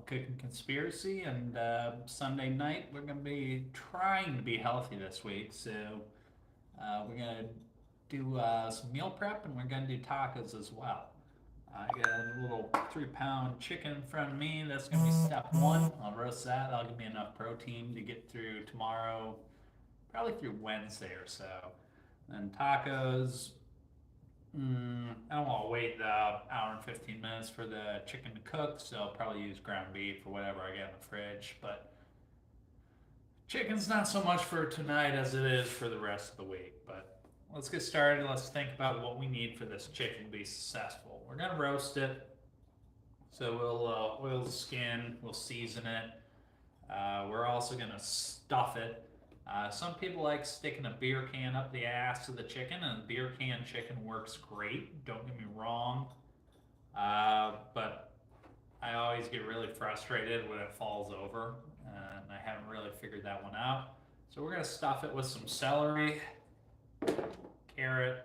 Cooking Conspiracy, and Sunday night we're going to be trying to be healthy this week. So we're going to do some meal prep, and we're going to do tacos as well. I got a little 3-pound chicken in front of me. That's going to be step one. I'll roast that. That'll give me enough protein to get through tomorrow, probably through Wednesday or so. And tacos, I don't want to wait the hour and 15 minutes for the chicken to cook, so I'll probably use ground beef or whatever I got in the fridge. But chicken's not so much for tonight as it is for the rest of the week. But let's get started. Let's think about what we need for this chicken to be successful. We're going to roast it. So we'll oil the skin, we'll season it. We're also going to stuff it. Some people like sticking a beer can up the ass of the chicken, and beer can chicken works great. Don't get me wrong. But I always get really frustrated when it falls over, and I haven't really figured that one out. So we're going to stuff it with some celery, carrot,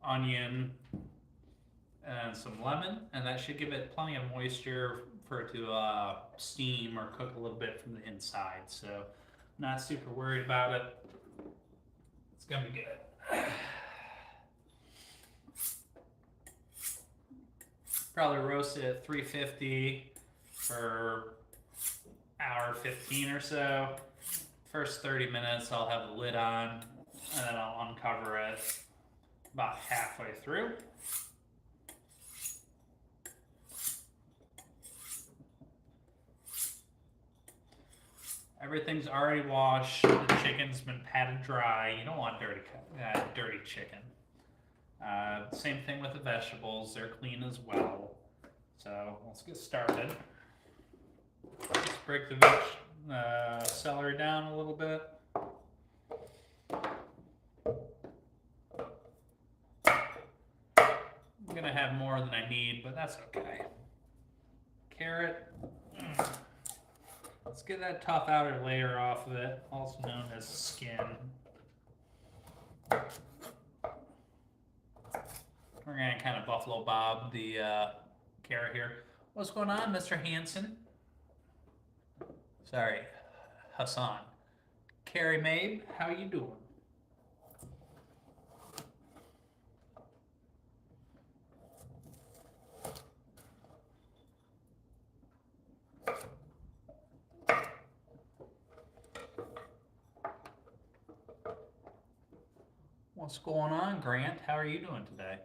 onion, and some lemon, and that should give it plenty of moisture for it to steam or cook a little bit from the inside. So not super worried about it. It's gonna be good. Probably roast it at 350 for hour 15 or so. First 30 minutes I'll have the lid on, and then I'll uncover it about halfway through. Everything's already washed. The chicken's been patted dry. You don't want dirty chicken. Same thing with the vegetables. They're clean as well. So let's get started. Let's break the celery down a little bit. I'm gonna have more than I need, but that's okay. Carrot. Let's get that tough outer layer off of it, also known as skin. We're going to kind of Buffalo Bob the carrot here. What's going on, Mr. Hansen? Sorry, Hassan. Carrie Mabe, how you doing? What's going on, Grant? How are you doing today?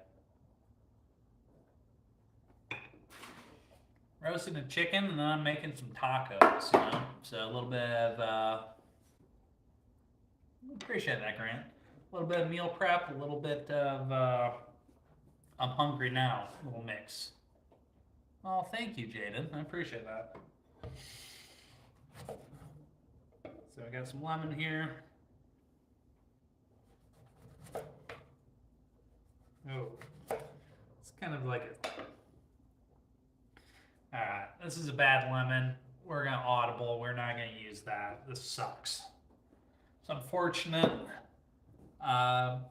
Roasting a chicken, and then I'm making some tacos, you know? So a little bit of, appreciate that, Grant. A little bit of meal prep, a little bit of, I'm hungry now, little mix. Oh, thank you, Jaden. I appreciate that. So I got some lemon here. Oh, it's kind of like it. Alright, this is a bad lemon. We're going to audible. We're not going to use that. This sucks. It's unfortunate.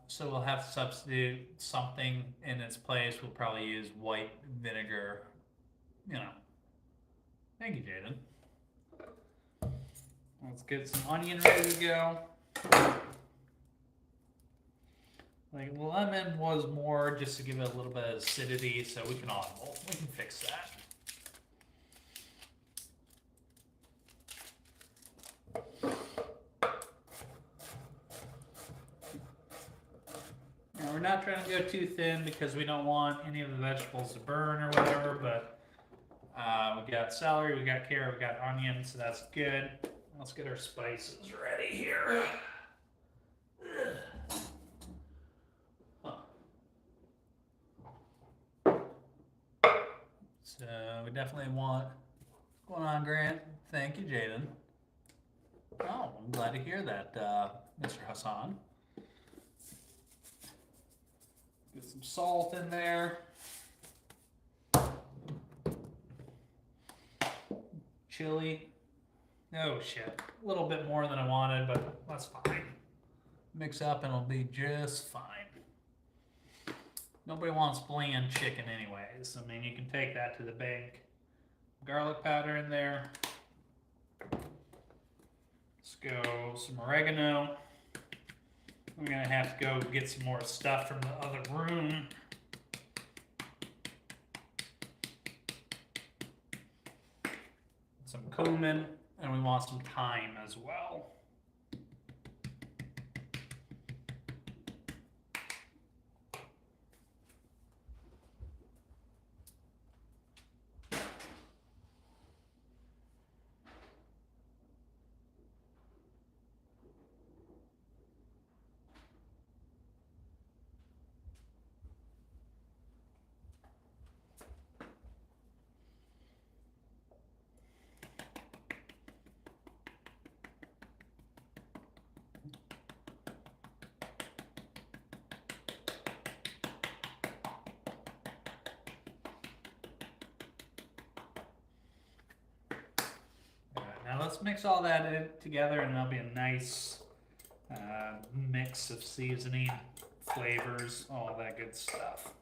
So we'll have to substitute something in its place. We'll probably use white vinegar. You know. Thank you, Jaden. Let's get some onion ready to go. Like, lemon was more just to give it a little bit of acidity, so we can audible. We can fix that. Now, we're not trying to go too thin because we don't want any of the vegetables to burn or whatever, but we got celery, we got carrot, we got onion, so that's good. Let's get our spices ready here. So we definitely want, what's going on, Grant? Thank you, Jaden. Oh, I'm glad to hear that, Mr. Hassan. Get some salt in there. Chili. Oh shit, a little bit more than I wanted, but that's fine. Mix up and it'll be just fine. Nobody wants bland chicken anyways. I mean, you can take that to the bank. garlic powder in there. Let's go some oregano. We're gonna have to go get some more stuff from the other room. Some cumin, and we want some thyme as well. Now let's mix all that in together, and that'll be a nice mix of seasoning, flavors, all that good stuff.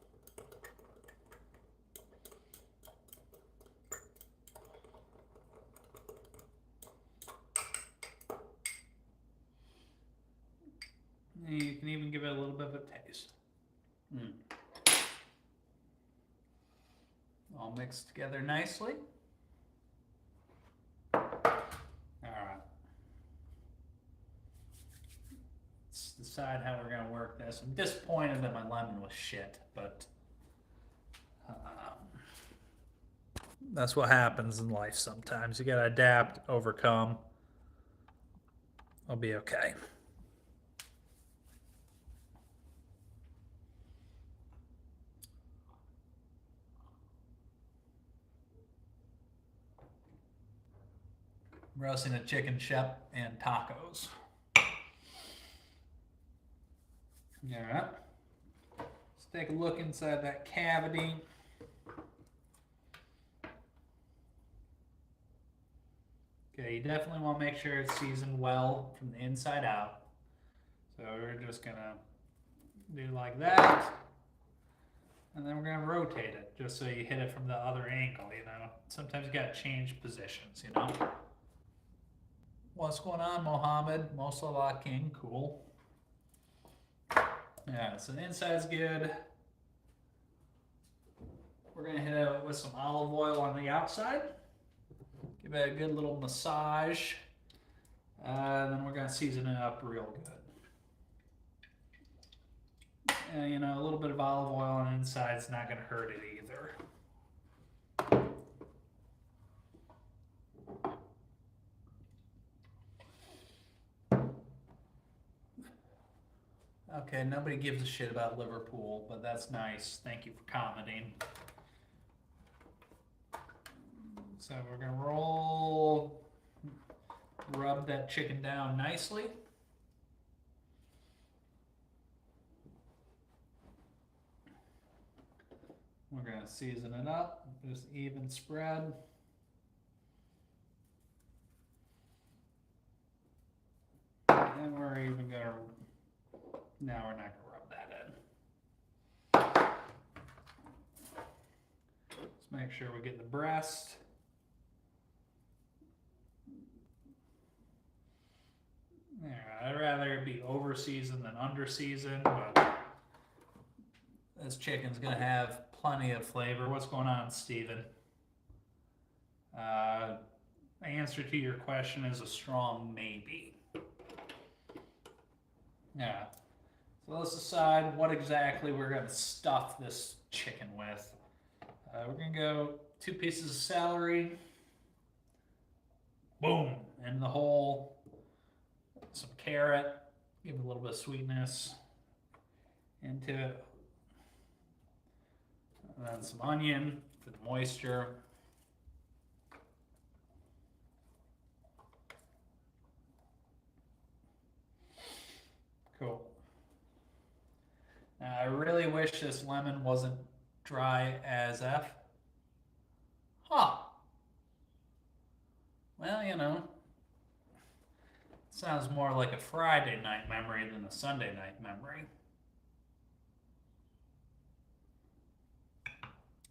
And you can even give it a little bit of a taste. All mixed together nicely. Decide how we're gonna work this. I'm disappointed that my lemon was shit, but that's what happens in life sometimes. You gotta adapt, overcome. I'll be okay. Roasting a chicken shep and tacos. All right, let's take a look inside that cavity. Okay, you definitely want to make sure it's seasoned well from the inside out. So we're just gonna do like that, and then we're gonna rotate it just so you hit it from the other angle, you know. Sometimes you gotta change positions, you know. What's going on, Mohammed? Mosalah King, cool. Yeah, so the inside's good. We're gonna hit it with some olive oil on the outside. Give it a good little massage. Then we're gonna season it up real good. And, you know, a little bit of olive oil on the inside is not gonna hurt it either. Okay, nobody gives a shit about Liverpool, but that's nice. Thank you for commenting. So we're gonna rub that chicken down nicely. We're gonna season it up, just even spread. And we're even gonna, now we're not gonna rub that in. Let's make sure we get the breast. Yeah, I'd rather it be over seasoned than under seasoned, but this chicken's gonna have plenty of flavor. What's going on, Steven? The answer to your question is a strong maybe. Yeah. So let's decide what exactly we're gonna stuff this chicken with. We're gonna go 2 pieces of celery. Boom, in the hole. Some carrot, give it a little bit of sweetness into it. And then some onion for the moisture. Cool. Now I really wish this lemon wasn't dry as F. Huh. Well, you know, sounds more like a Friday night memory than a Sunday night memory.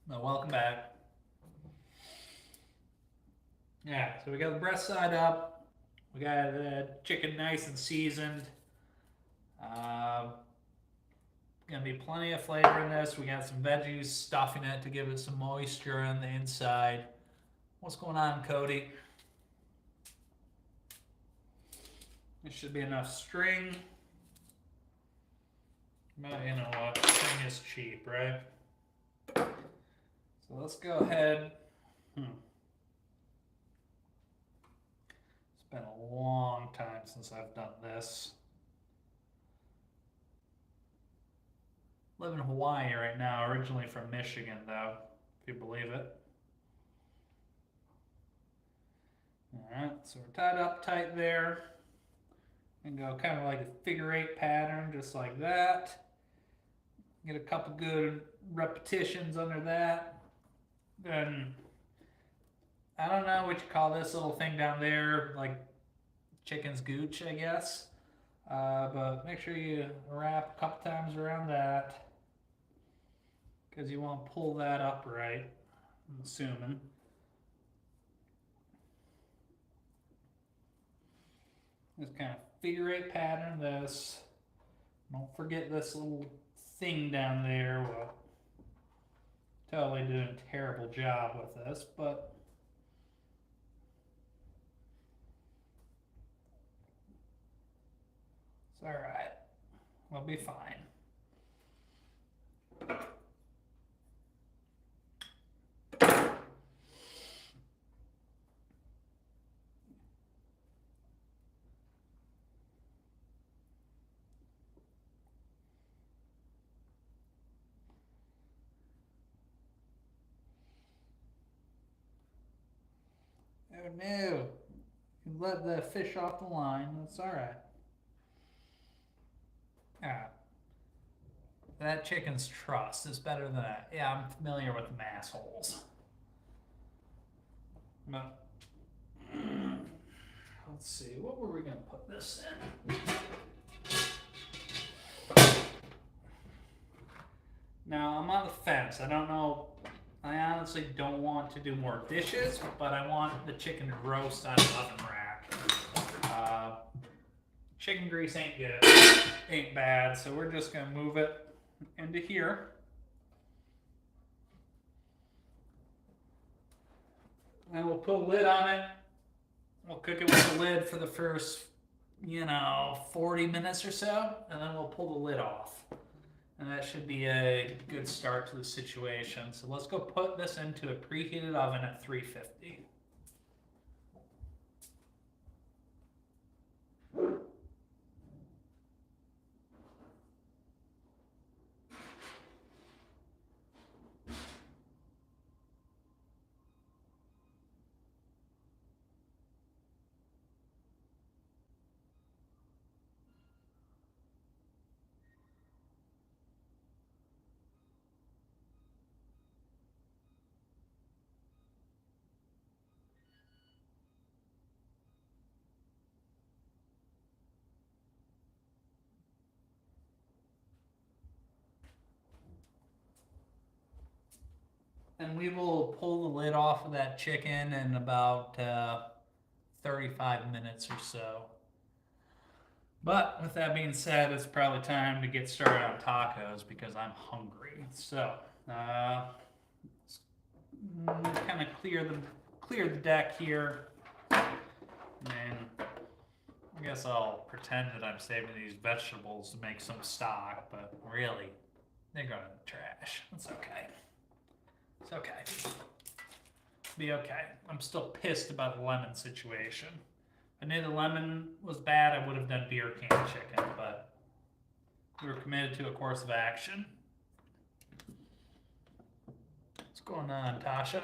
Well, welcome back. Yeah, so we got the breast side up. We got the chicken nice and seasoned. Uh, gonna be plenty of flavor in this. We got some veggies stuffing it to give it some moisture on the inside. What's going on, Cody? There should be enough string. But you know what? String is cheap, right? So let's go ahead. It's been a long time since I've done this. Live in Hawaii right now, originally from Michigan, though, if you believe it. Alright, so we're tied up tight there. And go kind of like a figure-8 pattern, just like that. Get a couple good repetitions under that. Then, I don't know what you call this little thing down there, like chicken's gooch, I guess. But make sure you wrap a couple times around that, because you want to pull that up right, I'm assuming. This kind of figure-8 pattern, this. Don't forget this little thing down there. Well, totally doing a terrible job with this, but it's alright. We'll be fine. Oh no, you let the fish off the line, that's alright. Ah, that chicken's trust is better than that. Yeah, I'm familiar with them assholes. But, let's see, what were we gonna put this in? Now, I'm on the fence. I don't know. I honestly don't want to do more dishes, but I want the chicken to roast on an oven rack. Chicken grease ain't good, ain't bad, so we're just gonna move it into here. And we'll put a lid on it. We'll cook it with the lid for the first, 40 minutes or so, and then we'll pull the lid off. And that should be a good start to the situation. So let's go put this into a preheated oven at 350. And we will pull the lid off of that chicken in about 35 minutes or so. But with that being said, it's probably time to get started on tacos because I'm hungry. So, kind of clear the deck here. And I guess I'll pretend that I'm saving these vegetables to make some stock, but really, they're going in the trash. It's okay. It's okay. Be okay. I'm still pissed about the lemon situation. If I knew the lemon was bad, I would have done beer can chicken, but we were committed to a course of action. What's going on, Tasha?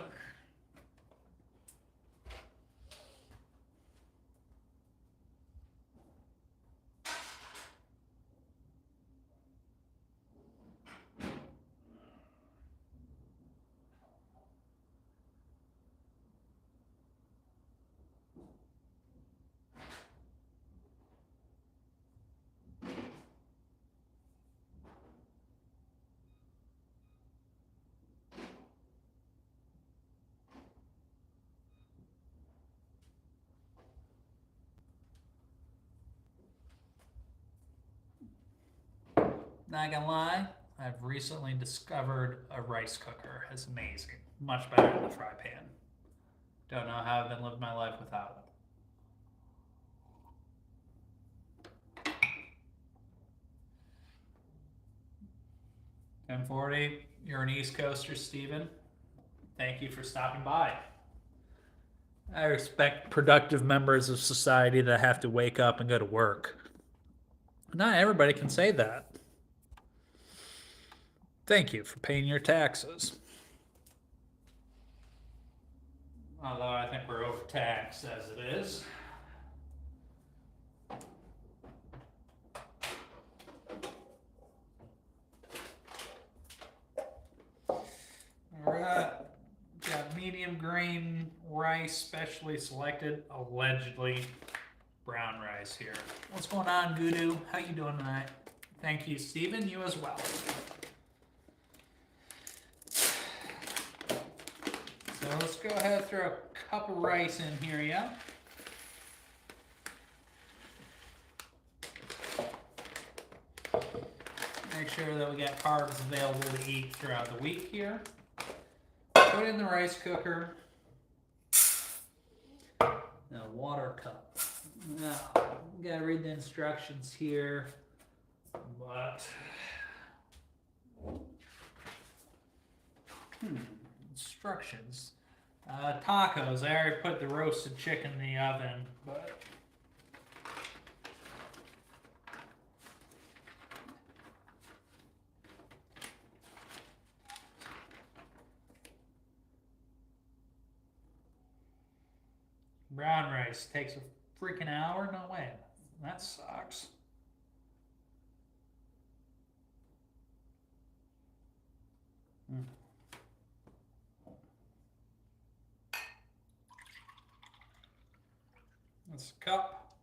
Not gonna lie, I've recently discovered a rice cooker. It's amazing. Much better than the fry pan. Don't know how I've been living my life without it. 1040, you're an East Coaster, Steven. Thank you for stopping by. I respect productive members of society that have to wake up and go to work. Not everybody can say that. Thank you for paying your taxes. Although I think we're overtaxed as it is. Alright, got medium grain rice, specially selected, allegedly brown rice here. What's going on, Gudu? How you doing tonight? Thank you, Steven. You as well. So let's go ahead and throw a cup of rice in here, yeah? Make sure that we got carbs available to eat throughout the week here. Put it in the rice cooker. Now, water cup. Now, we gotta read the instructions here, but instructions. Tacos. I already put the roasted chicken in the oven, but brown rice takes a freaking hour? No way. That sucks. That's a cup.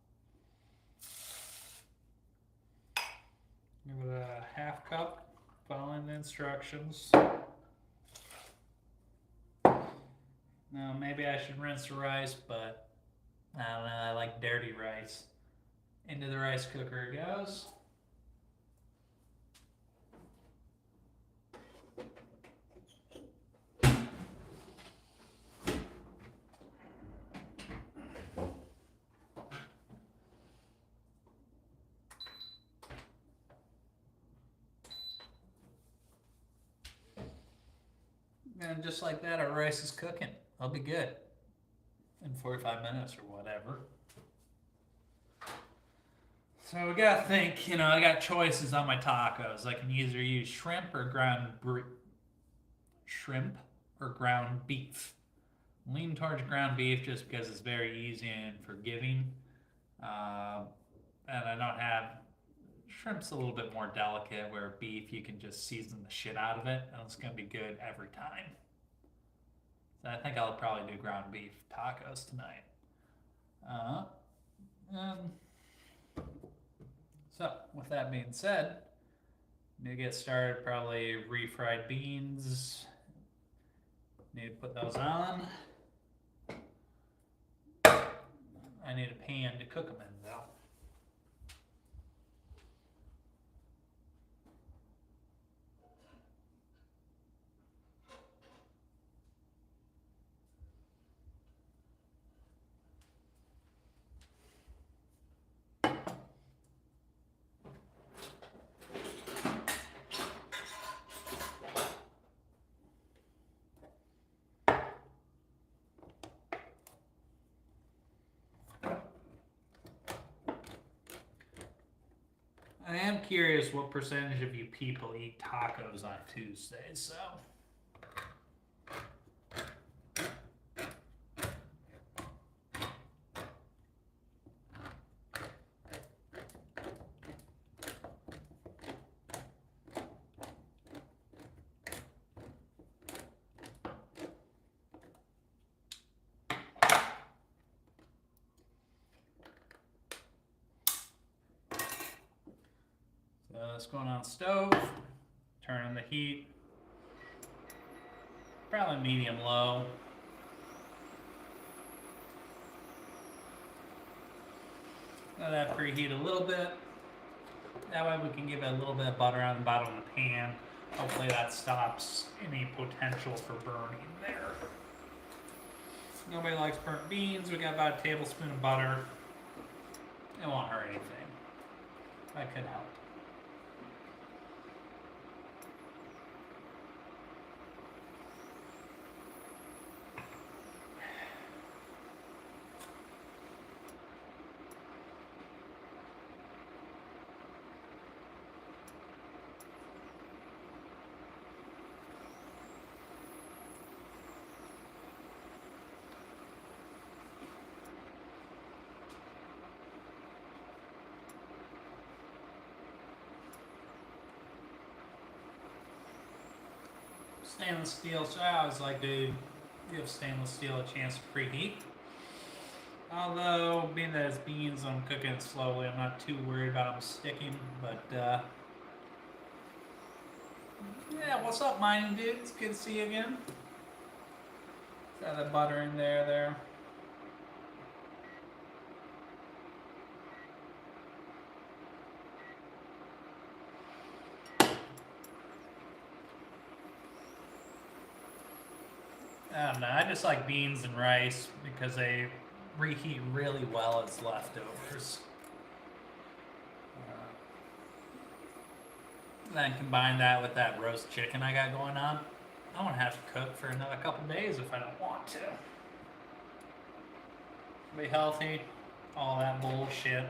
Give it a half cup, following the instructions. Now, maybe I should rinse the rice, but I don't know, I like dirty rice. Into the rice cooker it goes. And just like that, our rice is cooking. I'll be good in 45 minutes or whatever. So we gotta think, I got choices on my tacos. I can either use shrimp or ground beef. I'm leaning towards ground beef just because it's very easy and forgiving. And I don't have shrimp's a little bit more delicate, where beef you can just season the shit out of it and it's gonna be good every time. So I think I'll probably do ground beef tacos tonight. So with that being said, need to get started. Probably refried beans. Need to put those on. I need a pan to cook them in though. I am curious what percentage of you people eat tacos on Tuesdays, so. It's going on stove, turn on the heat, probably medium low. Let that preheat a little bit. That way we can give it a little bit of butter on the bottom of the pan. Hopefully that stops any potential for burning there. Nobody likes burnt beans. We got about a tablespoon of butter. It won't hurt anything. That could help. Stainless steel, so I always like to give stainless steel a chance to preheat. Although, being that it's beans, I'm cooking it slowly. I'm not too worried about them sticking, but yeah, what's up, mining dudes? Good to see you again. Got the butter in there. I don't know, I just like beans and rice because they reheat really well as leftovers. Then combine that with that roast chicken I got going on. I won't have to cook for another couple days if I don't want to. Be healthy, all that bullshit.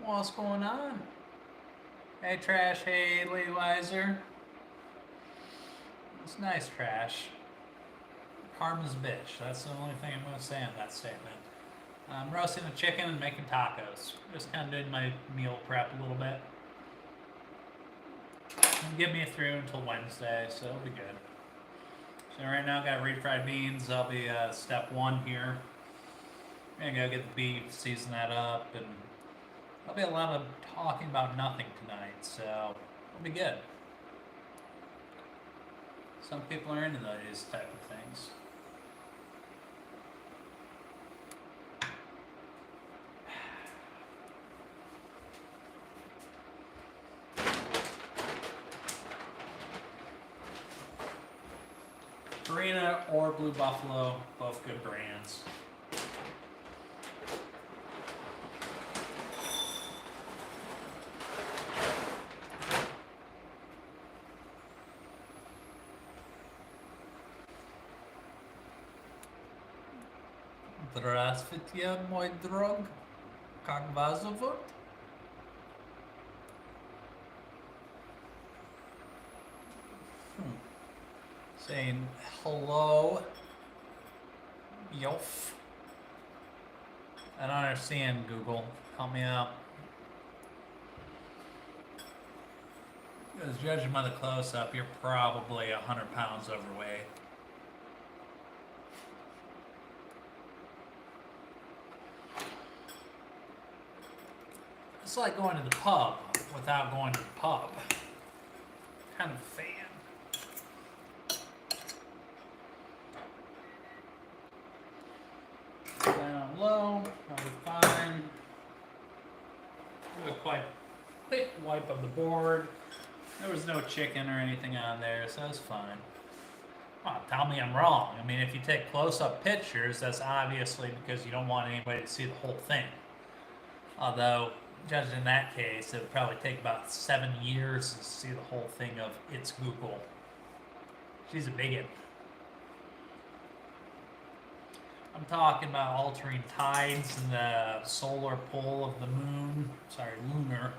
What's going on? Hey Trash, hey Lady Wiser. It's nice, Trash. Karma's a bitch. That's the only thing I'm going to say on that statement. I'm roasting the chicken and making tacos. Just kind of doing my meal prep a little bit. It'll get me through until Wednesday, so it'll be good. So right now I've got refried beans. That'll be step one here. I'm gonna go get the beef, season that up, and there'll be a lot of talking about nothing tonight, so it'll be good. Some people are into these type of things. Purina or Blue Buffalo, both good brands. Здравствуйте, мой друг. Как вас зовут? Saying hello. Yof. I don't understand, Google. Help me out. Because judging by the close-up, you're probably 100 pounds overweight. It's like going to the pub without going to the pub. Kind of fan. Down low, probably fine. Do a quite quick wipe of the board. There was no chicken or anything on there, so it's fine. Oh, tell me I'm wrong. I mean, if you take close-up pictures, that's obviously because you don't want anybody to see the whole thing. Although, judged in that case, it would probably take about 7 years to see the whole thing of It's Google. She's a bigot. I'm talking about altering tides and the solar pull of the moon. Sorry, lunar.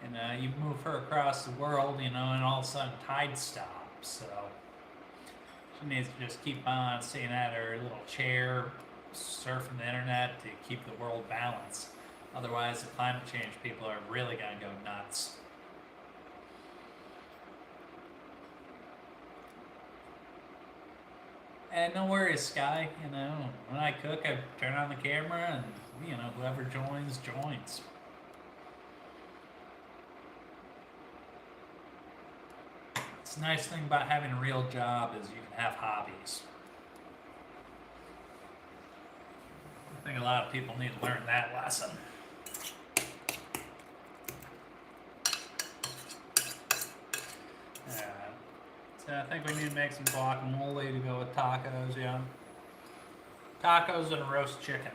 And you move her across the world, you know, and all of a sudden tides stop. So she needs to just keep on sitting at her little chair, surfing the internet to keep the world balanced. Otherwise, the climate change people are really going to go nuts. And no worries, Sky. You know, when I cook, I turn on the camera, and you know, whoever joins, joins. It's the nice thing about having a real job is you can have hobbies. I think a lot of people need to learn that lesson. So I think we need to make some guacamole to go with tacos, yeah. Tacos and roast chicken.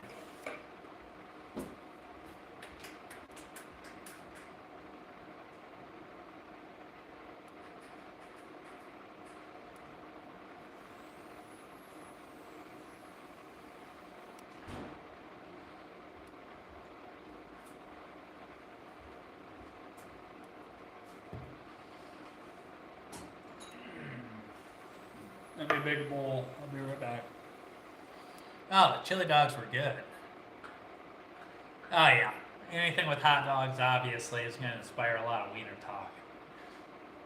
That'd be a big bowl. I'll be right back. Oh, the chili dogs were good. Oh yeah. Anything with hot dogs obviously is going to inspire a lot of wiener talk.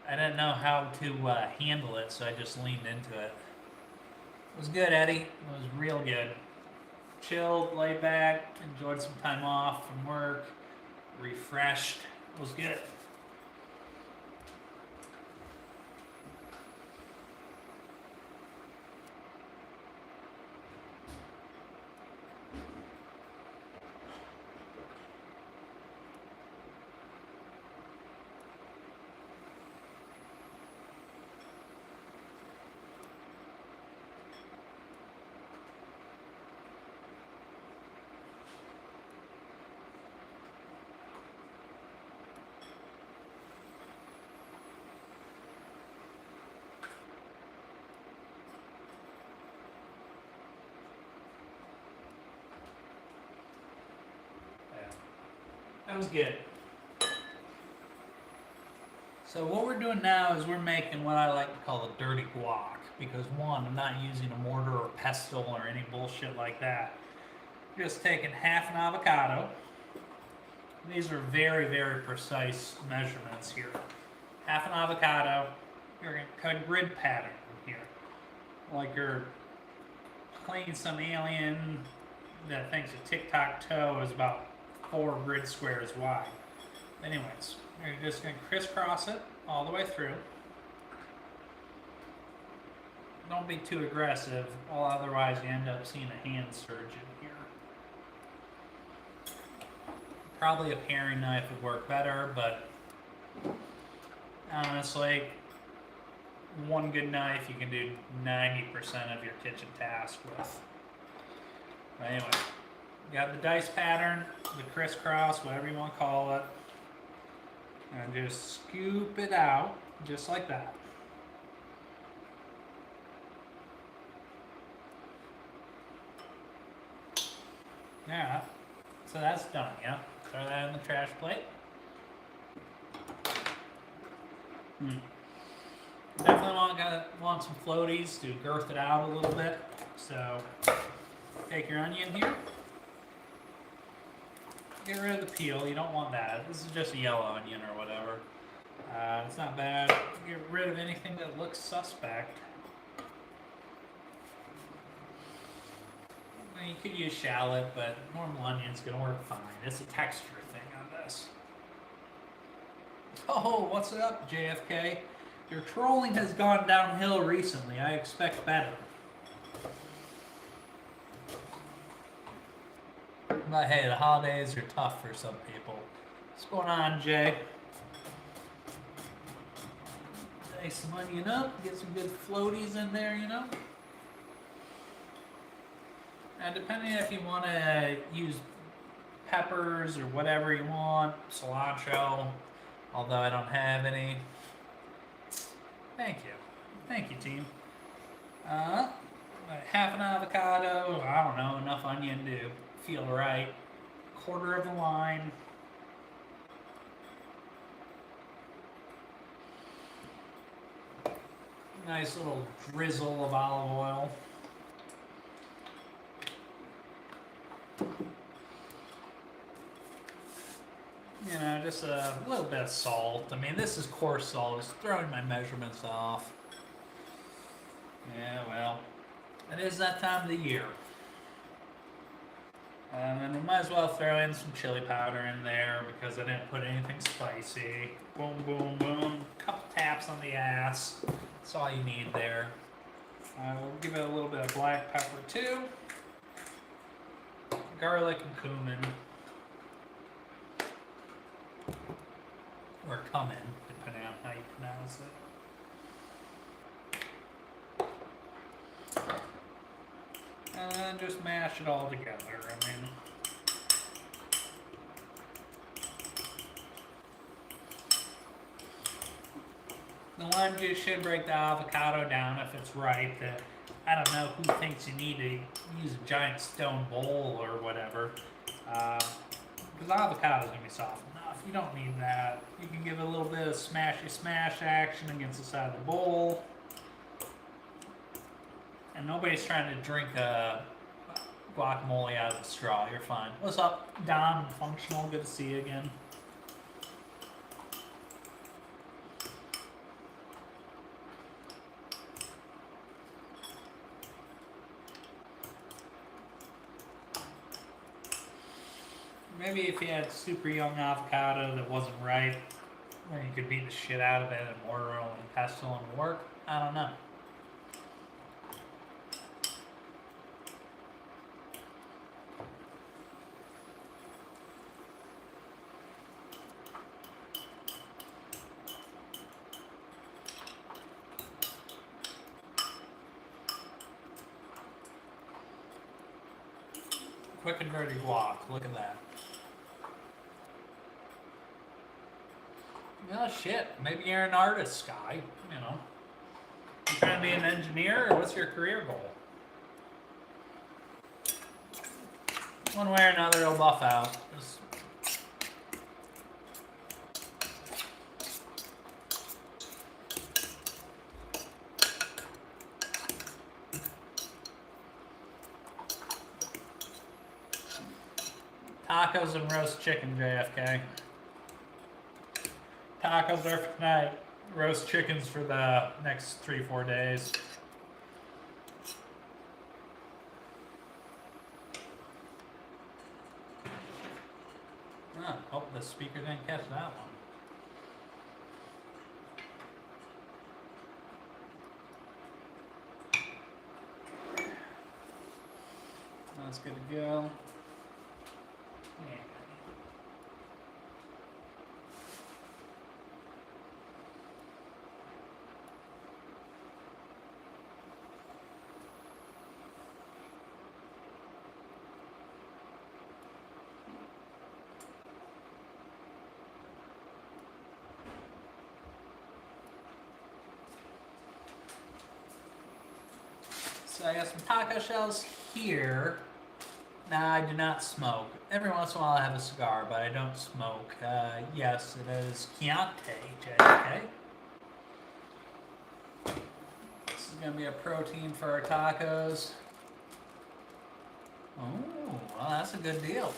I didn't know how to handle it, so I just leaned into it. It was good, Eddie. It was real good. Chilled, laid back, enjoyed some time off from work, refreshed. It was good. That was good. So what we're doing now is we're making what I like to call a dirty guac. Because one, I'm not using a mortar or pestle or any bullshit like that. Just taking half an avocado. These are very, very precise measurements here. Half an avocado. You're going to cut a grid pattern here. Like you're playing some alien that thinks a tic-tac-toe is about 4 grid squares wide. Anyways, you're just going to crisscross it all the way through. Don't be too aggressive, or otherwise you end up seeing a hand surgeon here. Probably a paring knife would work better, but honestly, one good knife you can do 90% of your kitchen task with. But anyway. You got the dice pattern, the crisscross, whatever you want to call it. And just scoop it out, just like that. Yeah, so that's done, yeah? Throw that in the trash plate. Definitely want some floaties to girth it out a little bit. So, take your onion here. Get rid of the peel, you don't want that. This is just a yellow onion or whatever. It's not bad. Get rid of anything that looks suspect. You could use shallot, but normal onion's gonna work fine. It's a texture thing on this. Oh, what's up, JFK? Your trolling has gone downhill recently. I expect better. But hey, the holidays are tough for some people. What's going on, Jay? Dice some onion up, get some good floaties in there, you know? And depending if you want to use peppers or whatever you want, cilantro, although I don't have any. Thank you. Thank you, team. Half an avocado, I don't know, enough onion to feel right. Quarter of a lime. Nice little drizzle of olive oil. You know, just a little bit of salt. I mean, this is coarse salt. Just throwing my measurements off. Yeah, well, It is that time of the year. And we might as well throw in some chili powder in there because I didn't put anything spicy. Boom, boom, boom. Couple taps on the ass. That's all you need there. We'll give it a little bit of black pepper too. Garlic and cumin. Or cumin, depending on how you pronounce it. And then just mash it all together. I mean, the lime juice should break the avocado down if it's ripe. I don't know who thinks you need to use a giant stone bowl or whatever. Because the avocado's going to be soft enough. You don't need that. You can give it a little bit of smashy smash action against the side of the bowl. And nobody's trying to drink guacamole out of the straw. You're fine. What's up, Don? Functional. Good to see you again. Maybe if you had super young avocado that wasn't ripe, then you could beat the shit out of it and mortar and pestle and work. I don't know. Quick and dirty guac. Look at that. Oh shit, maybe you're an artist, Sky. You know. You trying to be an engineer, or what's your career goal? One way or another, it'll buff out. Just... Tacos and roast chicken, JFK. Tacos are for tonight. Roast chickens for the next 3-4 days. Oh, hope the speaker didn't catch that one. That's good to go. Yeah. So I got some taco shells here. Now I do not smoke. Every once in a while I have a cigar, but I don't smoke. Yes, it is Chianti, JK. This is going to be a protein for our tacos. Oh, well, that's a good deal.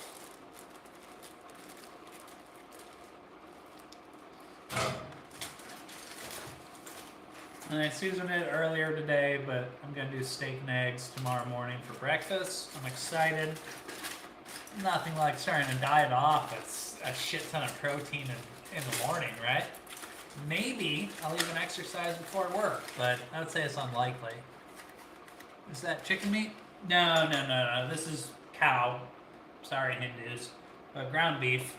And I seasoned it earlier today, but I'm going to do steak and eggs tomorrow morning for breakfast. I'm excited. Nothing like starting a diet off with a shit ton of protein in the morning, right? Maybe I'll even exercise before work, but I would say it's unlikely. Is that chicken meat? No. This is cow. Sorry, Hindus. Ground beef.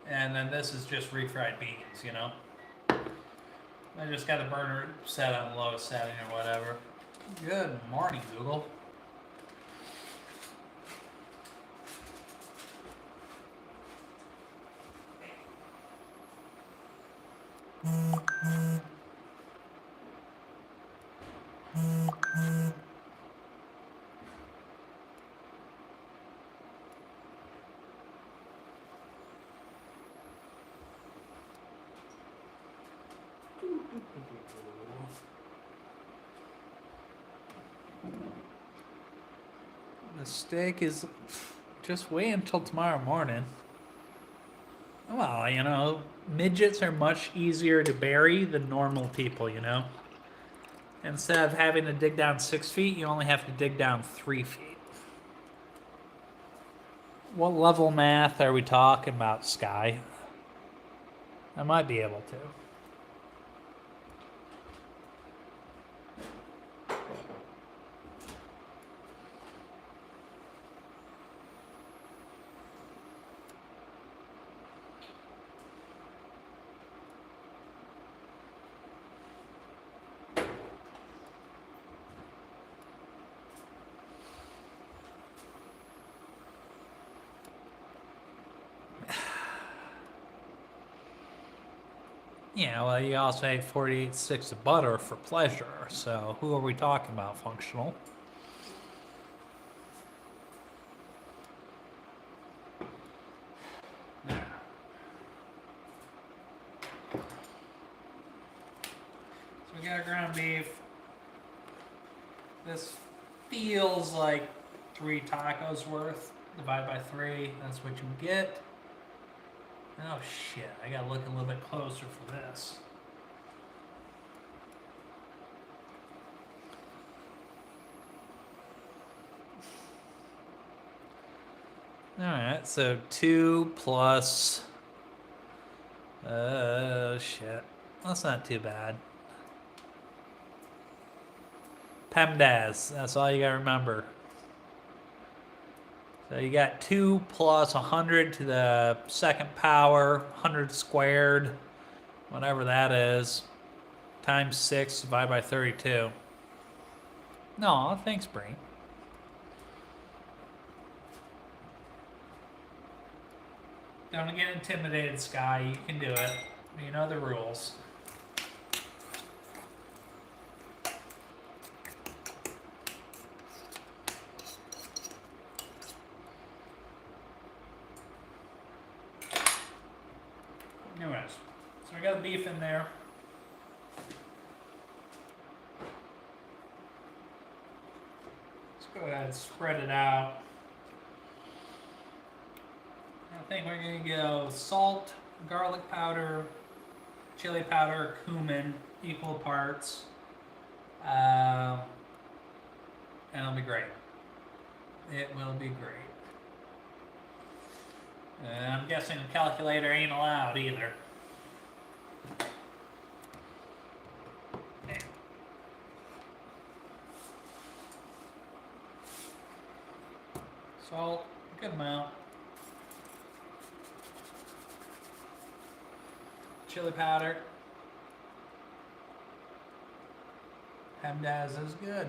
And then this is just refried beans, you know? I just got the burner set on low setting or whatever. Good morning, Google. The steak is just wait until tomorrow morning. Well, you know, midgets are much easier to bury than normal people, you know? Instead of having to dig down 6 feet, you only have to dig down 3 feet. What level math are we talking about, Sky? I might be able to. Yeah, well, you also ate 48 sticks of butter for pleasure, so who are we talking about, functional? There. So we got ground beef. This feels like 3 tacos worth. Divide by 3, that's what you get. Oh shit, I gotta look a little bit closer for this. Alright, so 2 plus... Oh shit. That's not too bad. PEMDAS, that's all you gotta remember. So you got 2 plus 100 to the second power, 100 squared, whatever that is, times 6 divided by 32. No, thanks, Bree. Don't get intimidated, Sky. You can do it. You know the rules. Anyways, so we got the beef in there. Let's go ahead and spread it out. I think we're going to go salt, garlic powder, chili powder, cumin, equal parts. And it'll be great. It will be great. I'm guessing the calculator ain't allowed either. There. Salt, good amount. Chili powder. PEMDAS is good.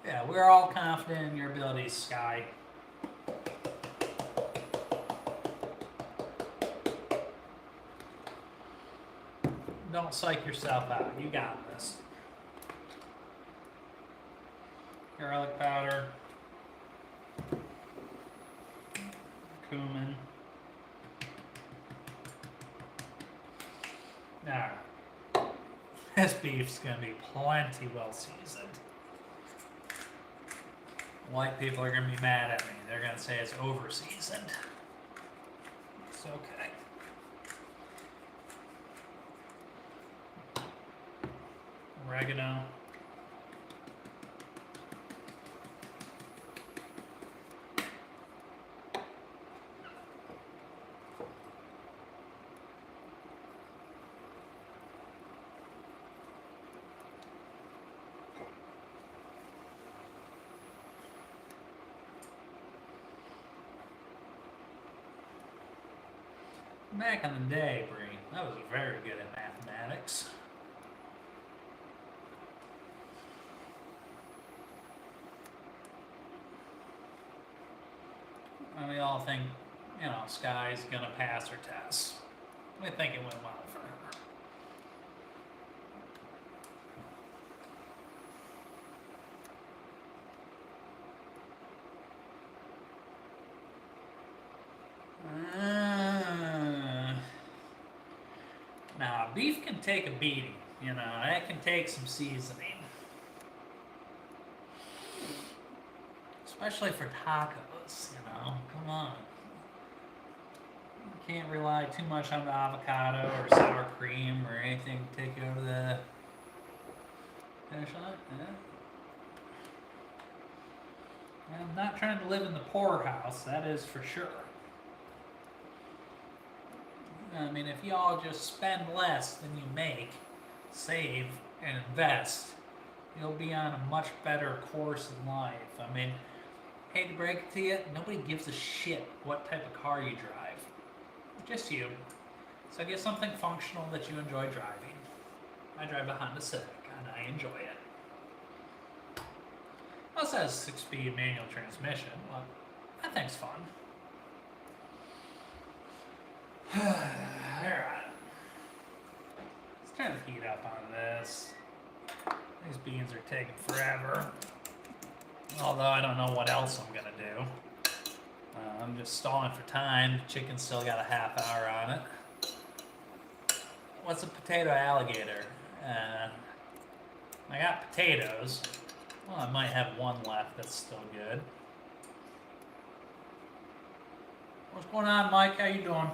Yeah, we're all confident in your abilities, Sky. Don't psych yourself out. You got this. Garlic powder. Cumin. Now, this beef's gonna be plenty well seasoned. White people are gonna be mad at me. They're gonna say it's over seasoned. It's okay. Oregano. Back in the day, Bree, I was very good at mathematics. And we all think, you know, Sky's gonna pass her test. We think it went well for her. Now, beef can take a beating, you know, it can take some seasoning. Especially for tacos, you know, come on. Can't rely too much on the avocado or sour cream or anything to take over the finish line. Yeah. I'm not trying to live in the poorhouse, that is for sure. I mean, if y'all just spend less than you make, save, and invest, you'll be on a much better course in life. I mean, hate to break it to you, nobody gives a shit what type of car you drive. Just you. So get something functional that you enjoy driving. I drive a Honda Civic, and I enjoy it. Also has a 6-speed manual transmission, but that thing's fun. Alright. Let's turn the heat up on this. These beans are taking forever. Although I don't know what else I'm gonna do. I'm just stalling for time. The chicken's still got a half hour on it. What's a potato alligator? I got potatoes. Well, I might have one left that's still good. What's going on, Mike? How you doing?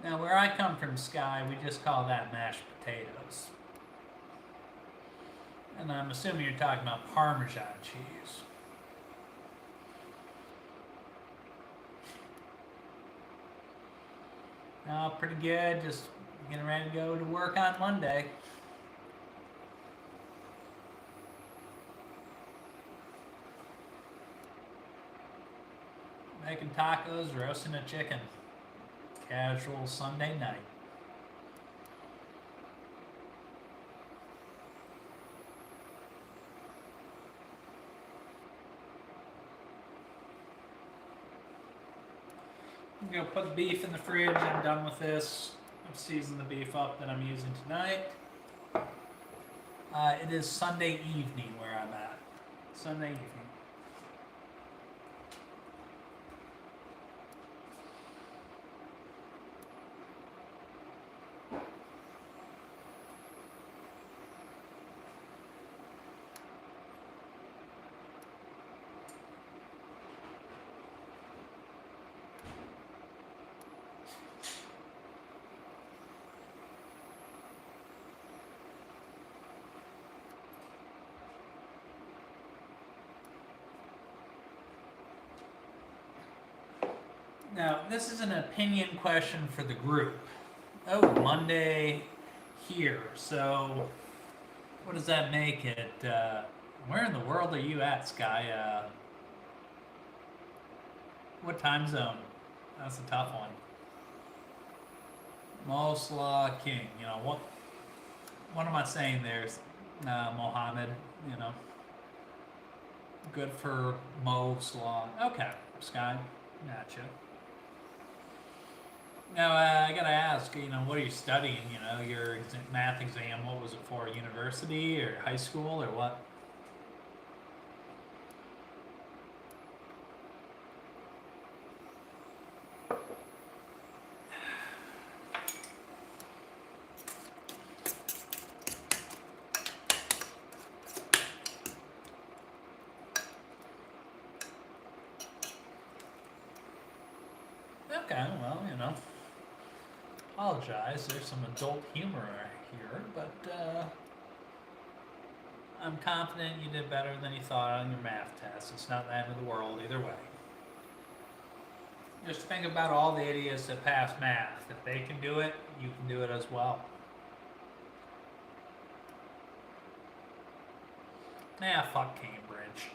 Now, where I come from, Sky, we just call that mashed potatoes. And I'm assuming you're talking about Parmesan cheese. Oh, pretty good. Just getting ready to go to work on Monday. Making tacos, roasting a chicken. Casual Sunday night. I'm going to put the beef in the fridge. I'm done with this. I've seasoned the beef up that I'm using tonight. It is Sunday evening where I'm at. Sunday evening. Now, this is an opinion question for the group. Oh, Monday here. So, what does that make it? Where in the world are you at, Sky? What time zone? That's a tough one. Mosla King. You know, what am I saying there? Mohammed, you know. Good for Mosla. Okay, Sky. Gotcha. Now, I gotta ask, you know, what are you studying? You know, your math exam, what was it for? University or high school or what? Okay, well, you know, apologize. There's some adult humor here, but I'm confident you did better than you thought on your math test. It's not the end of the world either way. Just think about all the idiots that pass math. If they can do it, you can do it as well. Nah, fuck Cambridge.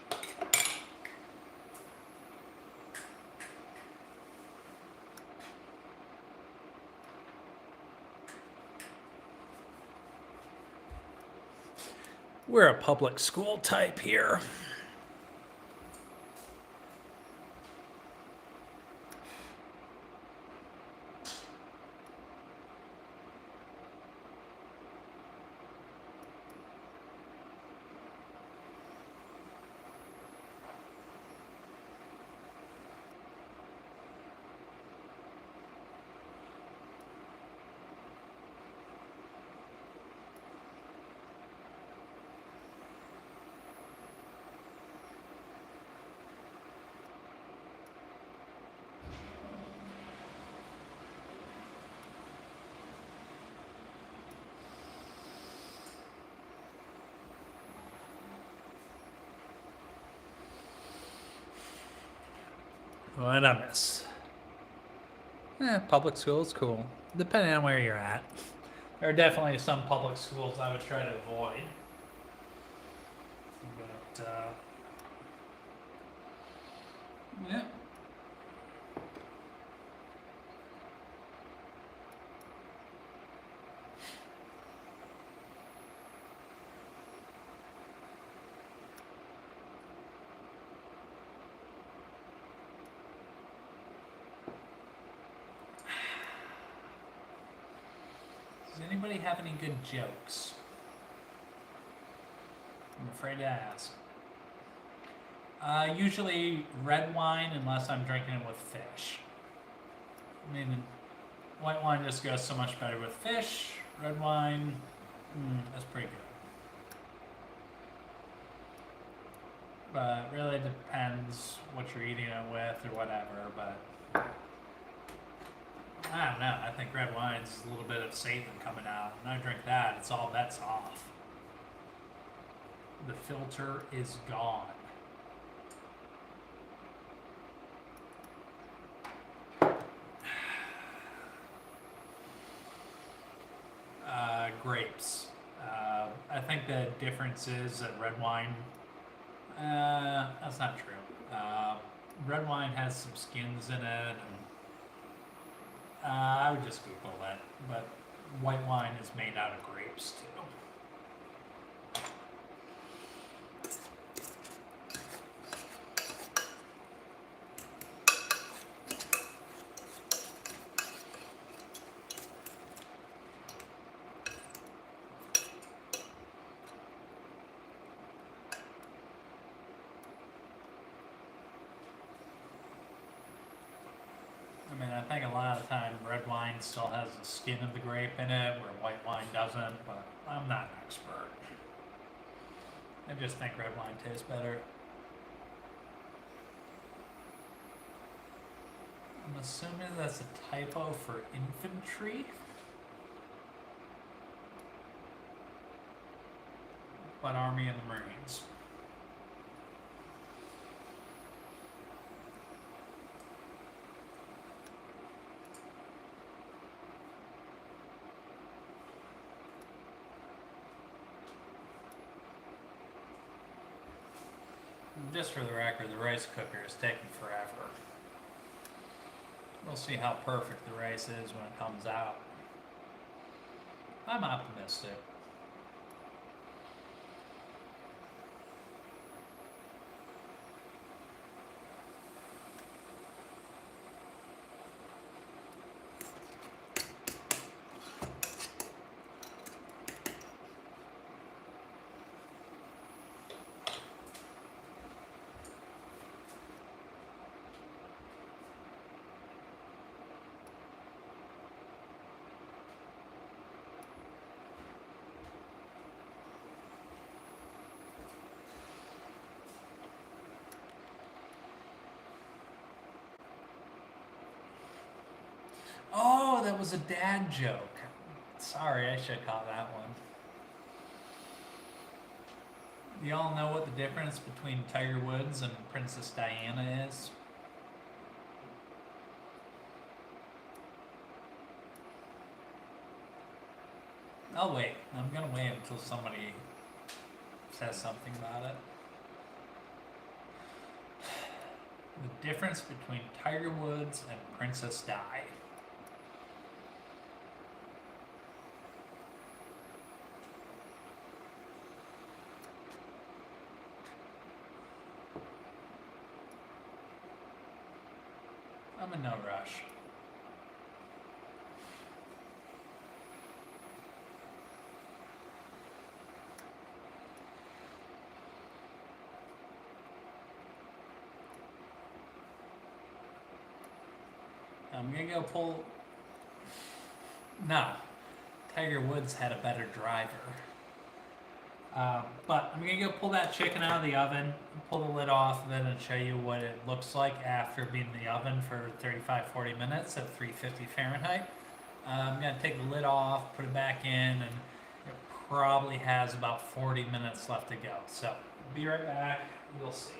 We're a public school type here. What I miss? Public school is cool, depending on where you're at. There are definitely some public schools I would try to avoid. But, yeah. Does anybody have any good jokes? I'm afraid to ask. Usually red wine, unless I'm drinking it with fish. I mean, white wine just goes so much better with fish. Red wine, that's pretty good. But it really depends what you're eating it with or whatever. But I don't know. I think red wine's a little bit of Satan coming out. When I drink that, it's all bets off. The filter is gone. Grapes. I think the difference is that red wine. That's not true. Red wine has some skins in it. And, I would just Google that. But white wine is made out of grapes too. I mean, I think a lot of the time red wine still has the skin of the grape in it, where white wine doesn't, but I'm not an expert. I just think red wine tastes better. I'm assuming that's a typo for infantry. But Army and the Marines. Just for the record, the rice cooker is taking forever. We'll see how perfect the rice is when it comes out. I'm optimistic. Oh, that was a dad joke. Sorry, I should have caught that one. Y'all know what the difference between Tiger Woods and Princess Diana is? I'll wait. I'm gonna wait until somebody says something about it. The difference between Tiger Woods and Princess Di. I'm in no rush. I'm gonna go pull. No, Tiger Woods had a better driver. But I'm gonna go pull that chicken out of the oven, pull the lid off of it, and show you what it looks like after being in the oven for 35-40 minutes at 350 Fahrenheit. I'm gonna take the lid off, put it back in, and it probably has about 40 minutes left to go. So, be right back, you'll see.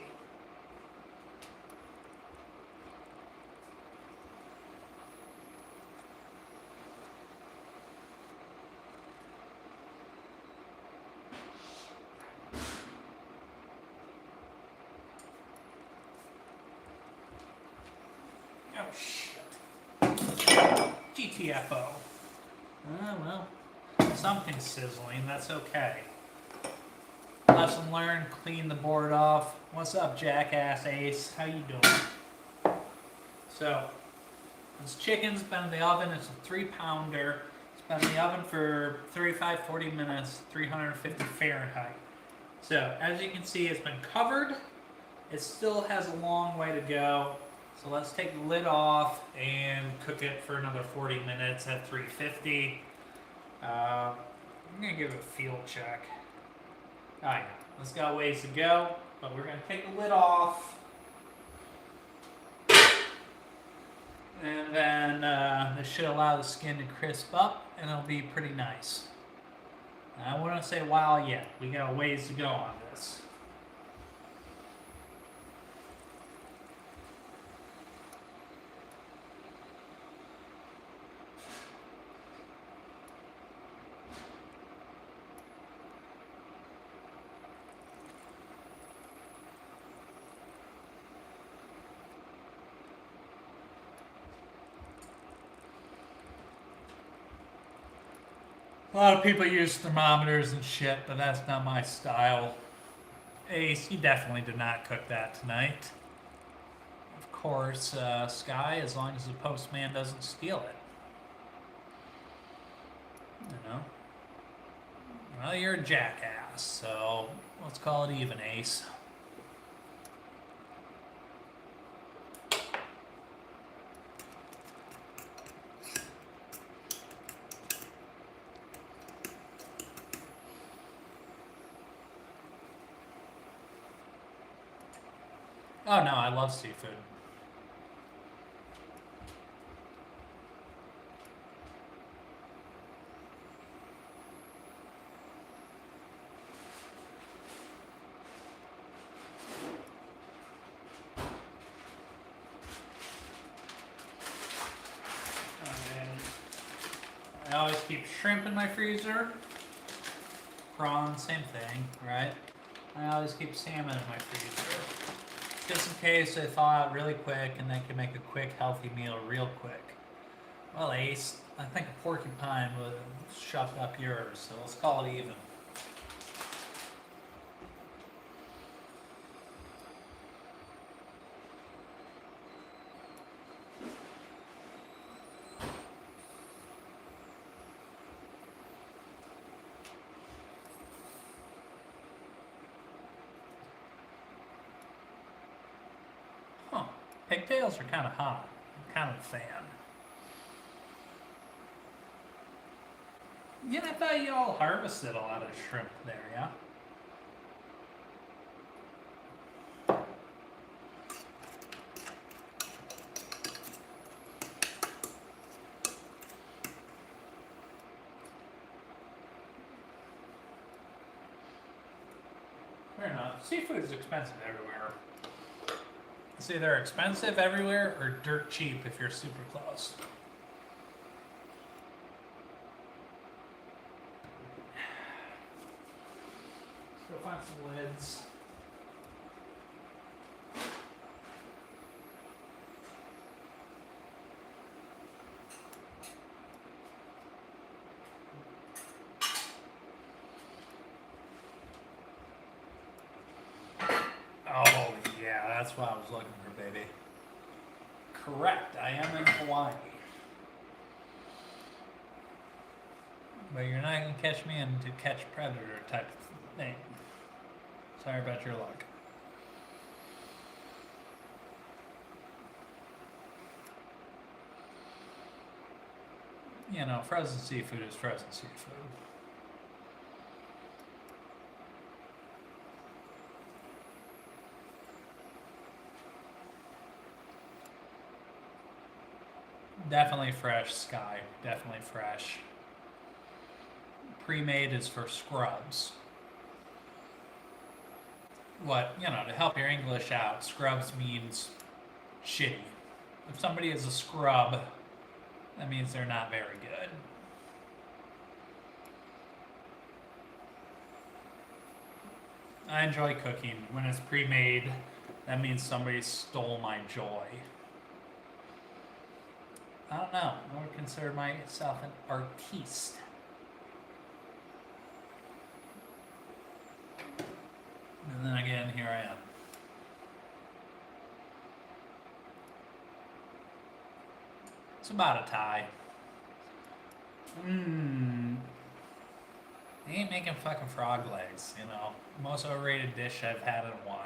Oh, shit. GTFO. Well, something's sizzling. That's okay. Lesson learned, clean the board off. What's up, jackass Ace? How you doing? So, this chicken's been in the oven. It's a 3-pounder. It's been in the oven for 35-40 minutes, 350 Fahrenheit. So, as you can see, it's been covered. It still has a long way to go. So let's take the lid off and cook it for another 40 minutes at 350. I'm going to give it a field check. Oh yeah, it's got ways to go, but we're going to take the lid off. And then this should allow the skin to crisp up, and it'll be pretty nice. I wouldn't say wow yet. We got a ways to go on this. A lot of people use thermometers and shit, but that's not my style. Ace, you definitely did not cook that tonight. Of course, Sky, as long as the postman doesn't steal it. You know? Well, you're a jackass, so let's call it even, Ace. Oh no, I love seafood. I always keep shrimp in my freezer. Prawns, same thing, right? I always keep salmon in my freezer. Just in case they thaw out really quick and they can make a quick, healthy meal real quick. Well, Ace, I think a porcupine would shut up yours, so let's call it even. Huh. Pigtails are kind of hot. I'm kind of a fan. Yeah, I thought you all harvested a lot of shrimp there, yeah? Fair enough. Seafood is expensive everywhere. It's either expensive everywhere or dirt cheap if you're super close. Let's go find some lids. Oh, yeah, that's what I was looking for, baby. Correct, I am in Hawaii. But you're not going to catch me into catch predator type of thing. Sorry about your luck. You know, frozen seafood is frozen seafood. Definitely fresh, Sky. Definitely fresh. Pre-made is for scrubs. What, you know, to help your English out, scrubs means shitty. If somebody is a scrub, that means they're not very good. I enjoy cooking. When it's pre-made, that means somebody stole my joy. I don't know. I would consider myself an artiste. And then again, here I am. It's about a tie. I ain't making fucking frog legs, you know. Most overrated dish I've had in a while.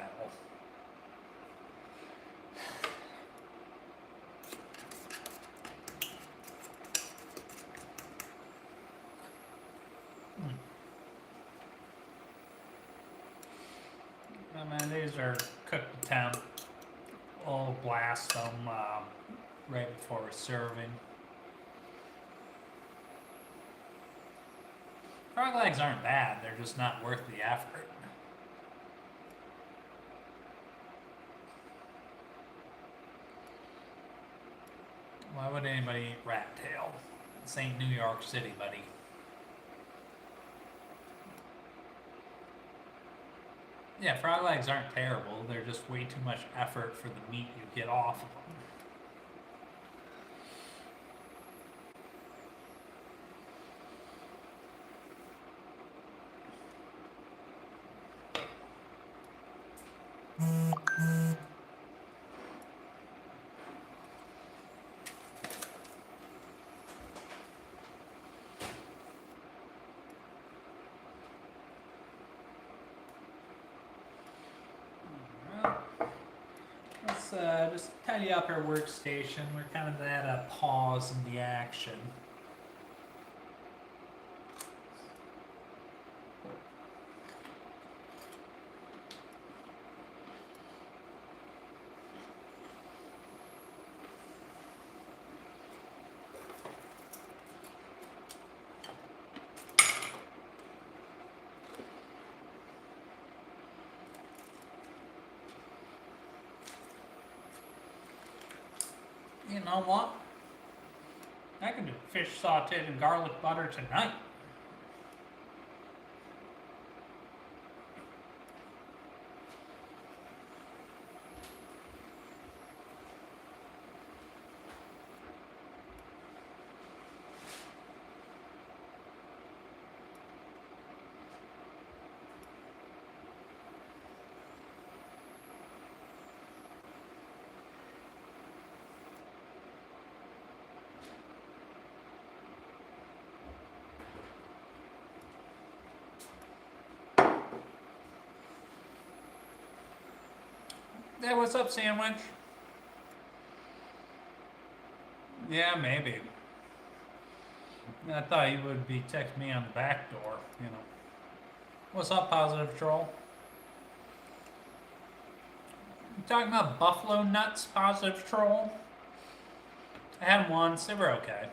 Oh man, these are cooked to temp. We'll blast them right before we're serving. Frog legs aren't bad, they're just not worth the effort. Why would anybody eat rat tail? This ain't New York City, buddy. Yeah, frog legs aren't terrible, they're just way too much effort for the meat you get off of them. Let's just tidy up our workstation. We're kind of at a pause in the action. You know what? I can do fish sauteed in garlic butter tonight. Hey, what's up, sandwich? Yeah, maybe. I thought you would be texting me on the back door, you know. What's up, Positive Troll? You talking about buffalo nuts, Positive Troll? I had them once, they were okay.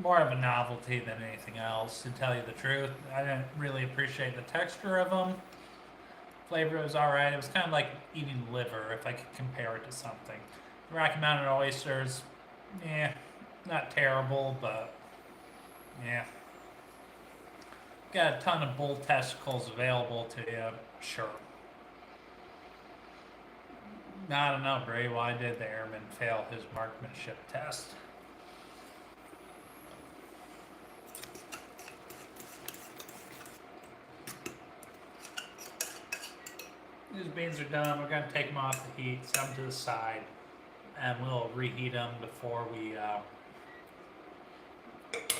More of a novelty than anything else, to tell you the truth. I didn't really appreciate the texture of them. Flavor was alright. It was kind of like eating liver, if I could compare it to something. Rocky Mountain oysters, not terrible, but yeah. Got a ton of bull testicles available to you, sure. I don't know, Bray. Why did the airman fail his marksmanship test? These beans are done. We're going to take them off the heat, set them to the side, and we'll reheat them before we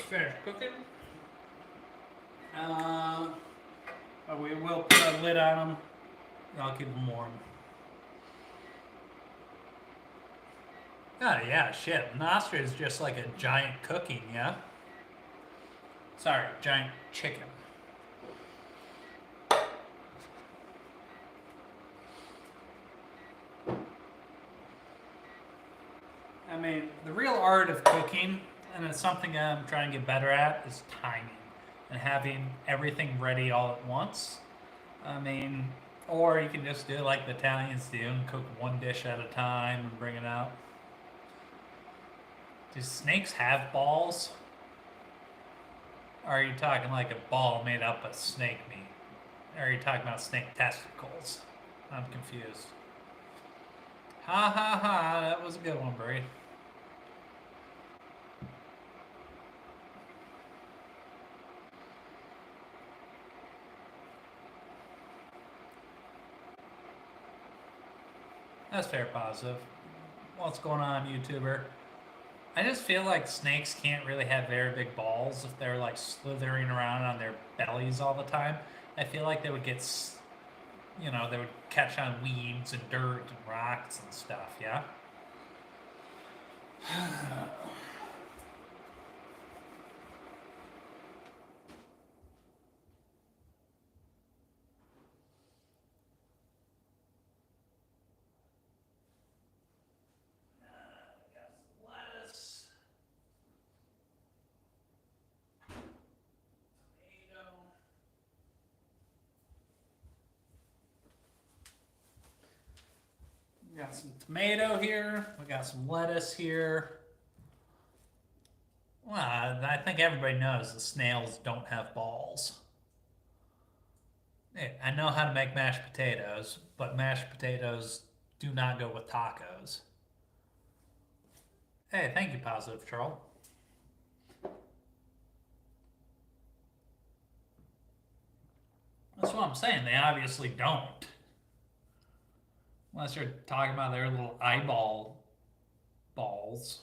finish cooking. But we will put a lid on them. I'll keep them warm. Oh, yeah, shit. An ostrich is just like a giant cooking, yeah? Sorry, giant chicken. I mean, the real art of cooking, and it's something I'm trying to get better at, is timing and having everything ready all at once. I mean, or you can just do it like the Italians do and cook one dish at a time and bring it out. Do snakes have balls? Or are you talking like a ball made up of snake meat? Or are you talking about snake testicles? I'm confused. Ha ha ha, that was a good one, Bree. That's fair, positive. What's going on, YouTuber? I just feel like snakes can't really have very big balls if they're like slithering around on their bellies all the time. I feel like they would get, they would catch on weeds and dirt and rocks and stuff, yeah? Lettuce, tomato. We got some tomato here. We got some lettuce here. Well, I think everybody knows the snails don't have balls. Hey, I know how to make mashed potatoes, but mashed potatoes do not go with tacos. Hey, thank you, Positive Troll. That's what I'm saying. They obviously don't. Unless you're talking about their little eyeball balls.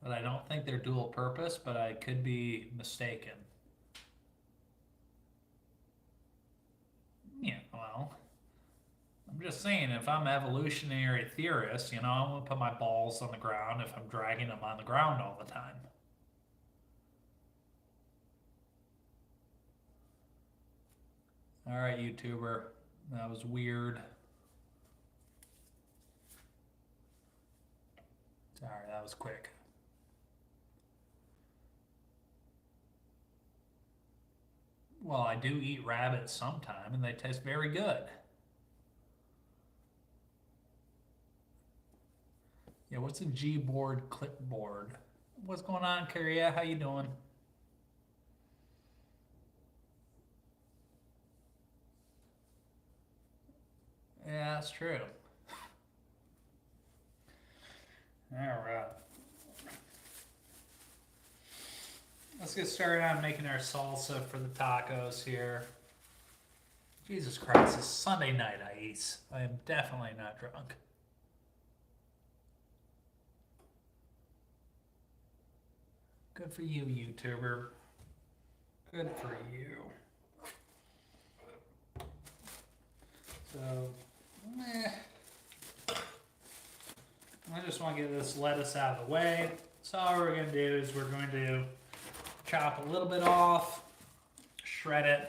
But I don't think they're dual purpose, but I could be mistaken. Yeah, well, I'm just saying, if I'm an evolutionary theorist, I'm gonna put my balls on the ground if I'm dragging them on the ground all the time. All right, YouTuber, that was weird. Sorry, that was quick. Well, I do eat rabbits sometime, and they taste very good. Yeah, what's a Gboard clipboard? What's going on, Karia? How you doing? Yeah, that's true. All right. Let's get started on making our salsa for the tacos here. Jesus Christ, it's Sunday night, Ais. I am definitely not drunk. Good for you, YouTuber. Good for you. So, I just want to get this lettuce out of the way. So all we're going to do is we're going to chop a little bit off, shred it,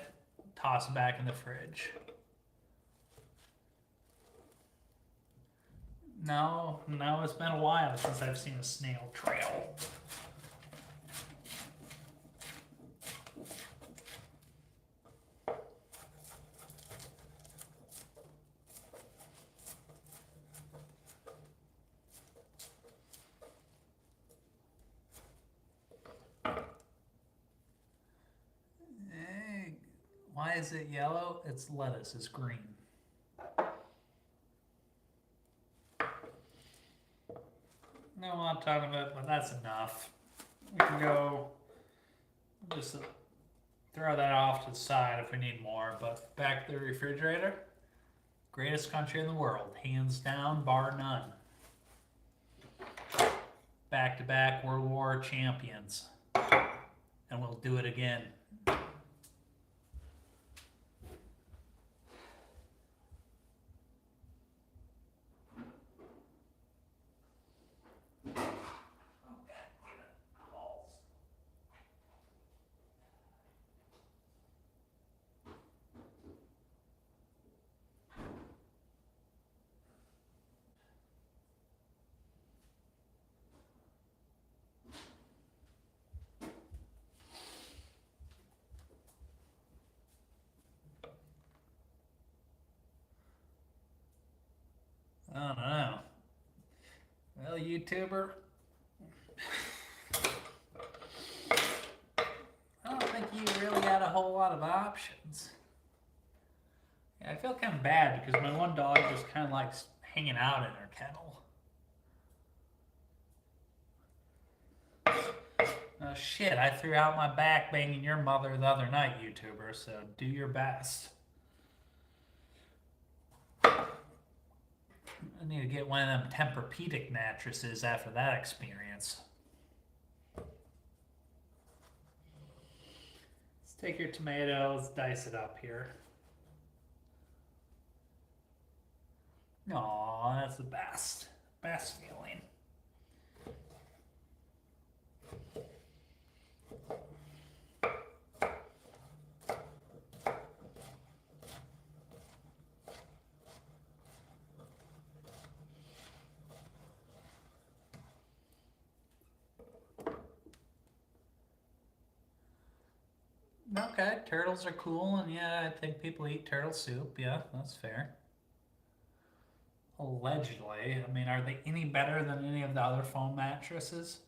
toss it back in the fridge. No, it's been a while since I've seen a snail trail. Why is it yellow? It's lettuce, it's green. No, I'm talking about, but that's enough. We can go, just throw that off to the side if we need more, but back to the refrigerator. Greatest country in the world, hands down, bar none. Back-to-back World War champions. And we'll do it again. I don't know. Well, YouTuber, I don't think you really got a whole lot of options. Yeah, I feel kind of bad because my one dog just kind of likes hanging out in her kennel. Oh shit, I threw out my back banging your mother the other night, YouTuber, so do your best. I need to get one of them Tempur-Pedic mattresses after that experience. Let's take your tomatoes, dice it up here. Aw, that's the best. Best feeling. Okay, turtles are cool, and yeah, I think people eat turtle soup. Yeah, that's fair. Allegedly. I mean, are they any better than any of the other foam mattresses?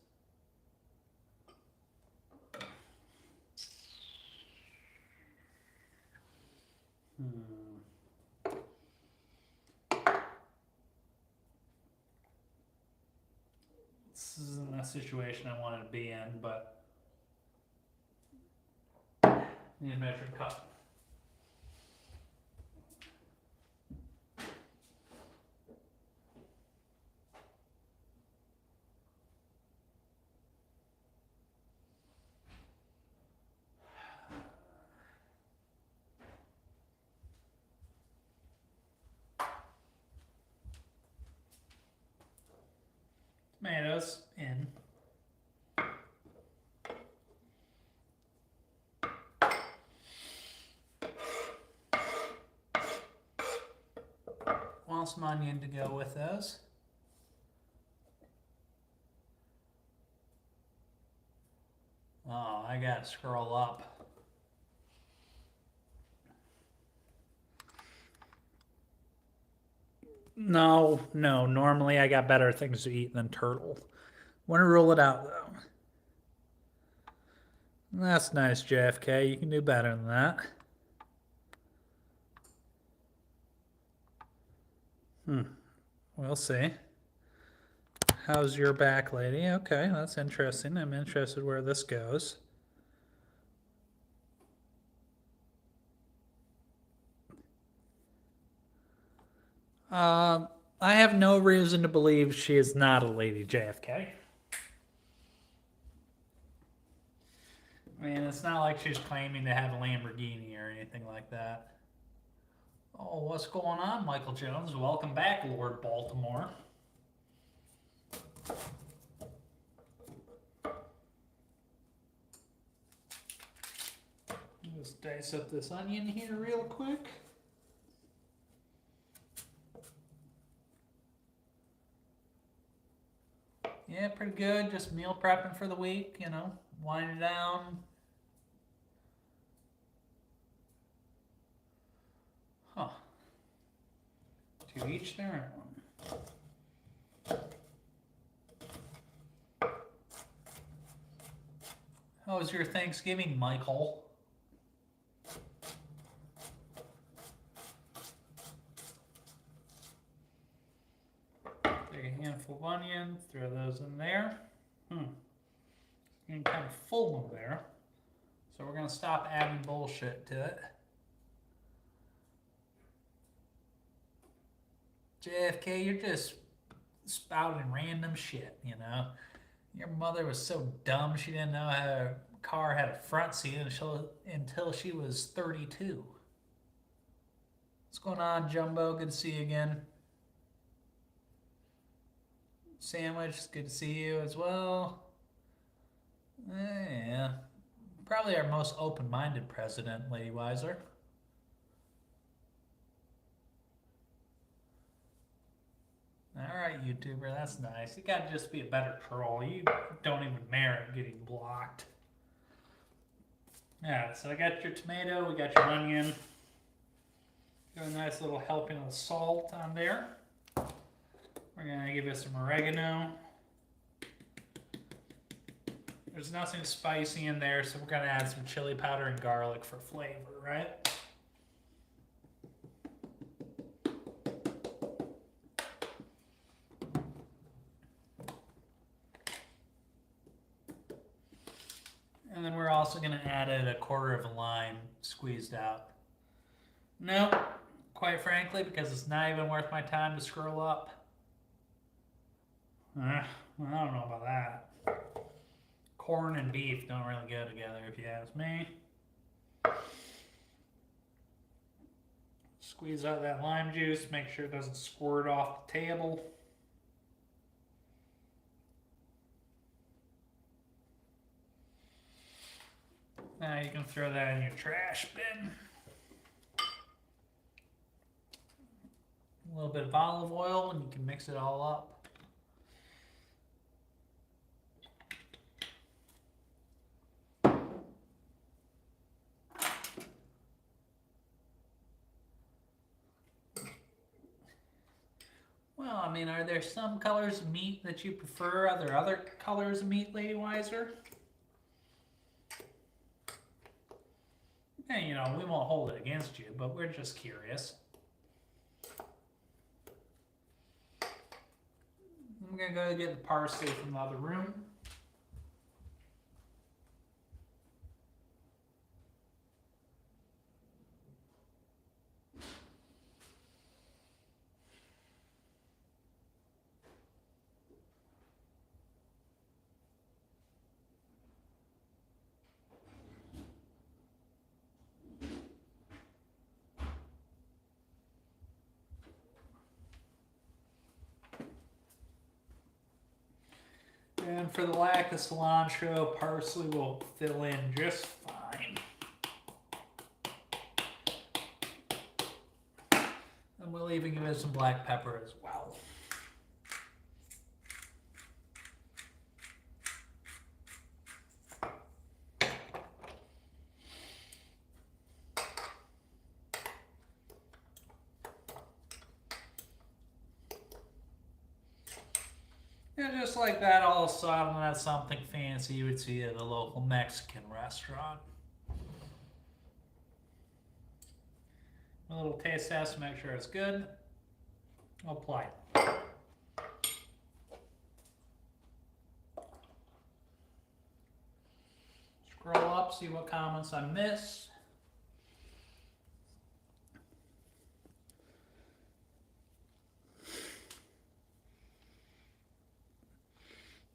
This isn't a situation I wanted to be in, but I need a measured cup. Tomatoes in. Want some onion to go with those. Oh, I gotta scroll up. No, normally I got better things to eat than turtle. Want to rule it out, though. That's nice, JFK. You can do better than that. We'll see. How's your back, lady? Okay, that's interesting. I'm interested where this goes. I have no reason to believe she is not a lady, JFK. I mean, it's not like she's claiming to have a Lamborghini or anything like that. Oh, what's going on, Michael Jones? Welcome back, Lord Baltimore. Just dice up this onion here real quick. Yeah, pretty good. Just meal prepping for the week, you know, winding down. Huh. To each their own. How was your Thanksgiving, Michael? Take a handful of onions, throw those in there. Getting kind of full of there. So we're going to stop adding bullshit to it. JFK, you're just spouting random shit, you know? Your mother was so dumb she didn't know how a car had a front seat until she was 32. What's going on, Jumbo? Good to see you again. Sandwich, it's good to see you as well. Yeah. Probably our most open-minded president, Lady Weiser. Alright, YouTuber, that's nice. You gotta just be a better troll. You don't even merit getting blocked. Yeah, so I got your tomato, we got your onion. Got a nice little helping of salt on there. We're gonna give it some oregano. There's nothing spicy in there, so we're gonna add some chili powder and garlic for flavor, right? also going to add in a quarter of a lime squeezed out. Nope, quite frankly, because it's not even worth my time to scroll up. I don't know about that. Corn and beef don't really go together, if you ask me. Squeeze out that lime juice, make sure it doesn't squirt off the table. Now you can throw that in your trash bin. A little bit of olive oil and you can mix it all up. Well, I mean, are there some colors of meat that you prefer? Are there other colors of meat, Lady Wiser? And, you know, we won't hold it against you, but we're just curious. I'm going to go get the parsley from the other room. And for the lack of cilantro, parsley will fill in just fine. And we'll even give it some black pepper as well. And just like that, all of a sudden, that's something fancy you would see at a local Mexican restaurant. A little taste test to make sure it's good. Apply. Scroll up, see what comments I missed.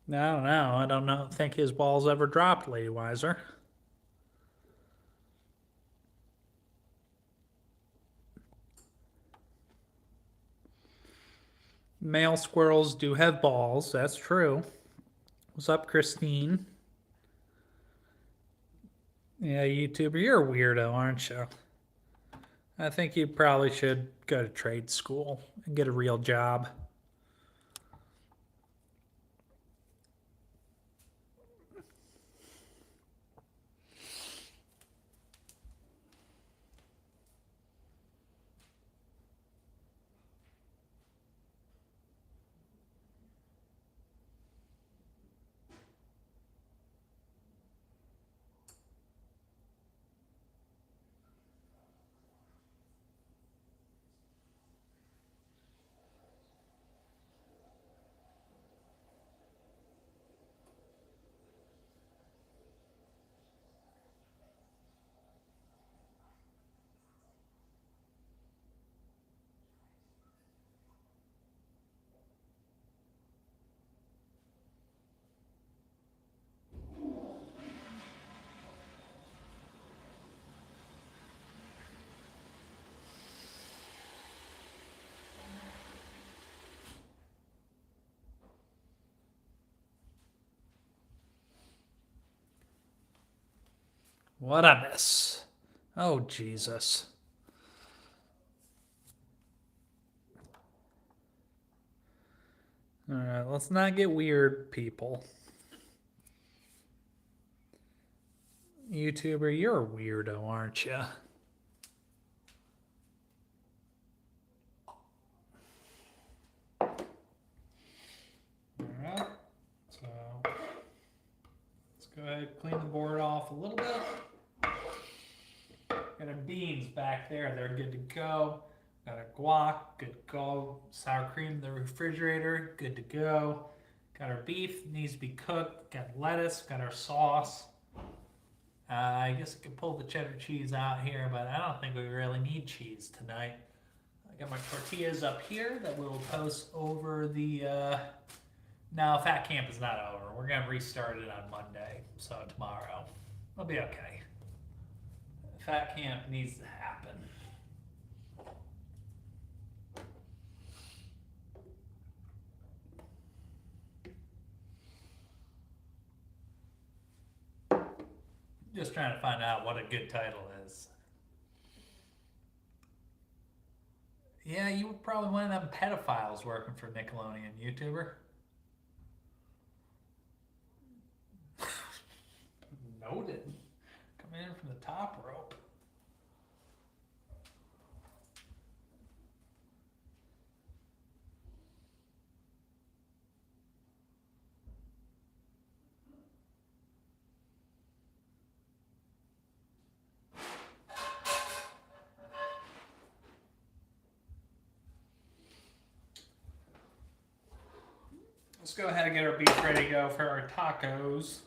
I don't know. I don't know. Think his ball's ever dropped, Lady Wiser. Male squirrels do have balls. That's true. What's up, Christine? Yeah, YouTuber, you're a weirdo, aren't you? I think you probably should go to trade school and get a real job. What a mess. Oh, Jesus. All right, let's not get weird, people. YouTuber, you're a weirdo, aren't you? All right, so let's go ahead and clean the board off a little bit. Got our beans back there, they're good to go. Got our guac, good to go. Sour cream in the refrigerator, good to go. Got our beef, needs to be cooked. Got lettuce, got our sauce. I guess I could pull the cheddar cheese out here, but I don't think we really need cheese tonight. I got my tortillas up here that we'll toast over the. No, Fat Camp is not over. We're gonna restart it on Monday, so tomorrow. We'll be okay. Fat Camp needs to happen. Just trying to find out what a good title is. Yeah, you were probably one of them pedophiles working for Nickelodeon, YouTuber. Noted. Coming in from the top rope. Let's go ahead and get our beef ready to go for our tacos.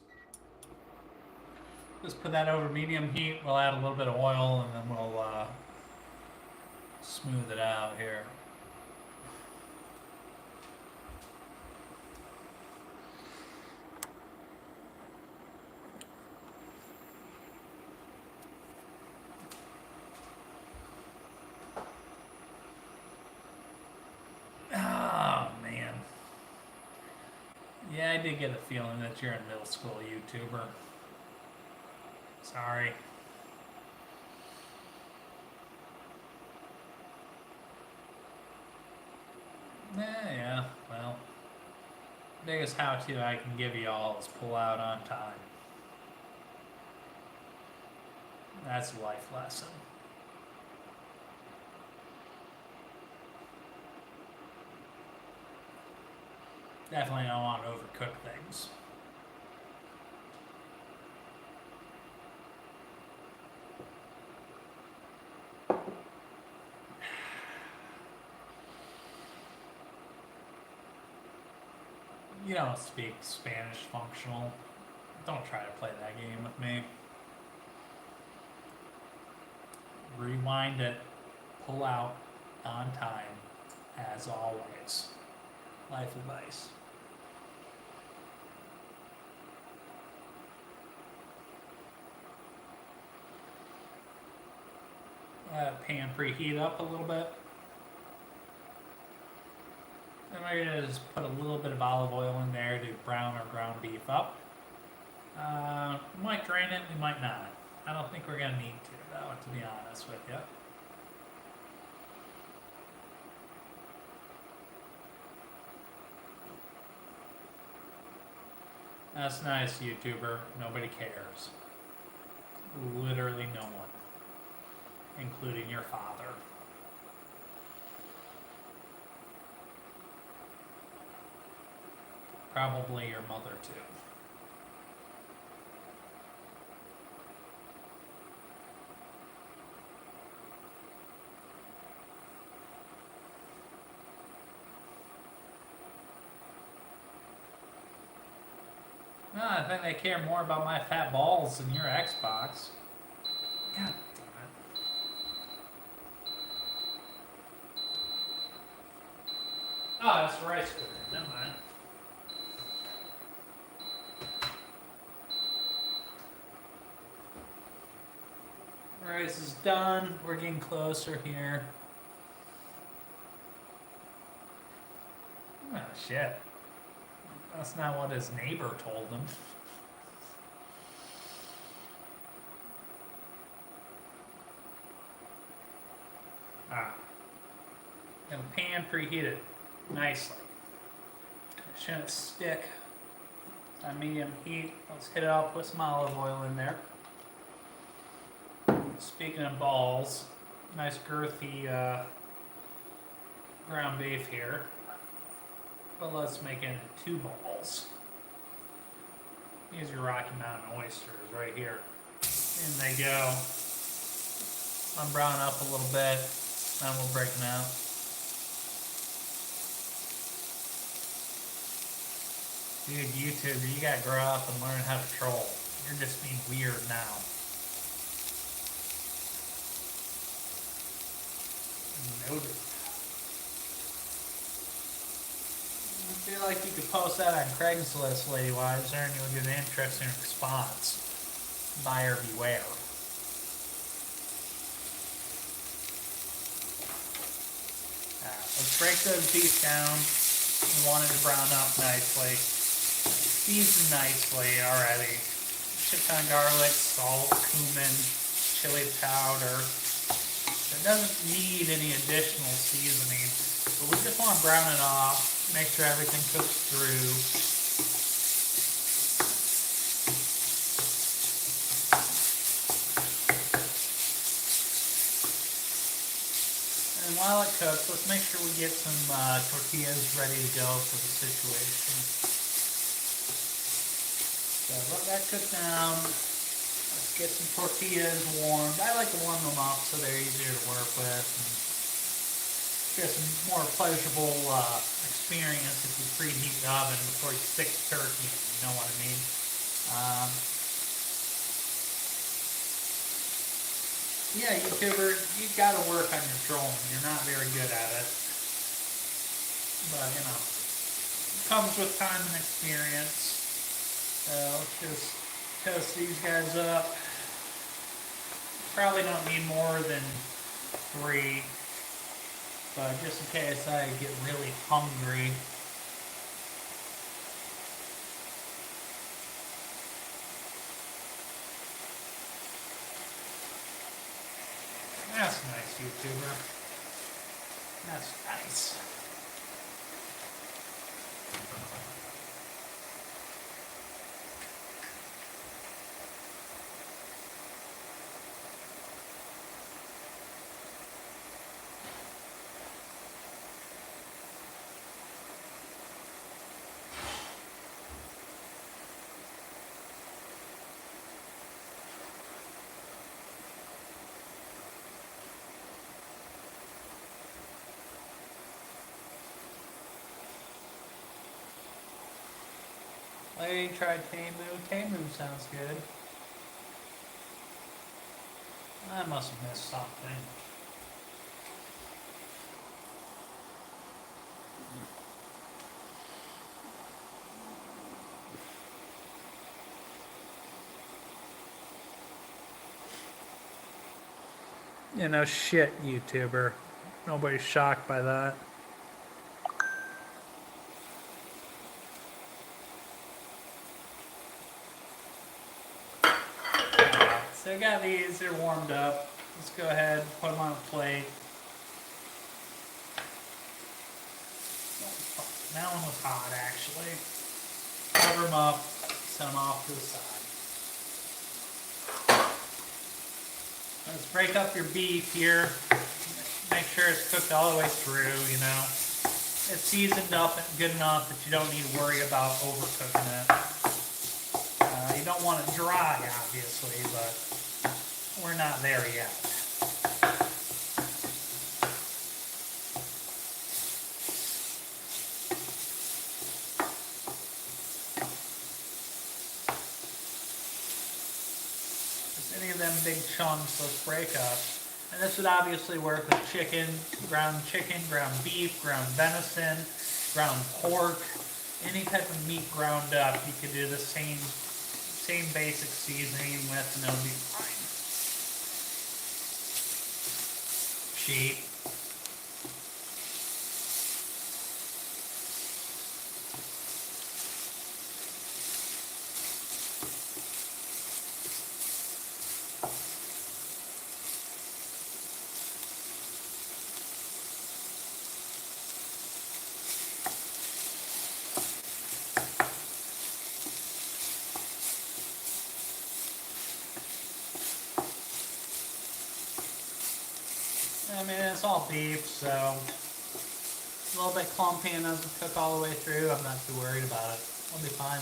Just put that over medium heat. We'll add a little bit of oil and then we'll smooth it out here. Oh, man. Yeah, I did get the feeling that you're a middle school YouTuber. Sorry. Yeah, well, biggest how-to I can give you all is pull out on time. That's a life lesson. Definitely don't want to overcook things. You don't speak Spanish functional. Don't try to play that game with me. Rewind it, pull out on time, as always. Life advice. Pan preheat up a little bit. And we're going to just put a little bit of olive oil in there to brown our ground beef up. We might drain it, we might not. I don't think we're going to need to, though, to be honest with you. That's nice, YouTuber. Nobody cares. Literally no one. Including your father. Probably your mother, too. Well, I think they care more about my fat balls than your Xbox. God damn it. Oh, that's the rice cooker. Never mind. Rice is done. We're getting closer here. Oh, shit. That's not what his neighbor told him. And the pan preheated nicely. It shouldn't stick on medium heat. Let's hit it up, put some olive oil in there. Speaking of balls, nice girthy ground beef here. But let's make it into 2 balls. Here's your Rocky Mountain oysters right here. In they go. Let them brown up a little bit, then we'll break them out. Dude, YouTuber, you gotta grow up and learn how to troll. You're just being weird now. Noted. I feel like you could post that on Craigslist, Lady Wiser, and you'll get an interesting response. Buyer beware. Let's break those beef down. We want it to brown up nicely. Seasoned nicely already. Shit ton of garlic, salt, cumin, chili powder. It doesn't need any additional seasoning, but we just want to brown it off, make sure everything cooks through. And while it cooks, let's make sure we get some tortillas ready to go for the situation. So let that cook down. Let's get some tortillas warmed. I like to warm them up so they're easier to work with. And just a more pleasurable experience if you preheat the oven before you stick the turkey in, you know what I mean? Yeah, YouTuber, you gotta work on your trolling. You're not very good at it. But, you know, it comes with time and experience. So let's just toast these guys up. Probably don't need more than 3. But just in case I get really hungry. That's nice, YouTuber. That's nice. Lady tried Temu. Temu sounds good. I must have missed something. You know, shit, YouTuber. Nobody's shocked by that. So I got these, they're warmed up. Let's go ahead and put them on a plate. That one was hot, actually. Cover them up, set them off to the side. Let's break up your beef here. Make sure it's cooked all the way through, you know. It's seasoned up good enough that you don't need to worry about overcooking it. You don't want it dry, obviously, but we're not there yet. Just any of them big chunks, let's break up. And this would obviously work with chicken, ground beef, ground venison, ground pork, any type of meat ground up. You could do the same basic seasoning with, and it'll be fine. Sheep. I mean, it's all beef, so a little bit clumpy and doesn't cook all the way through. I'm not too worried about it. I'll be fine.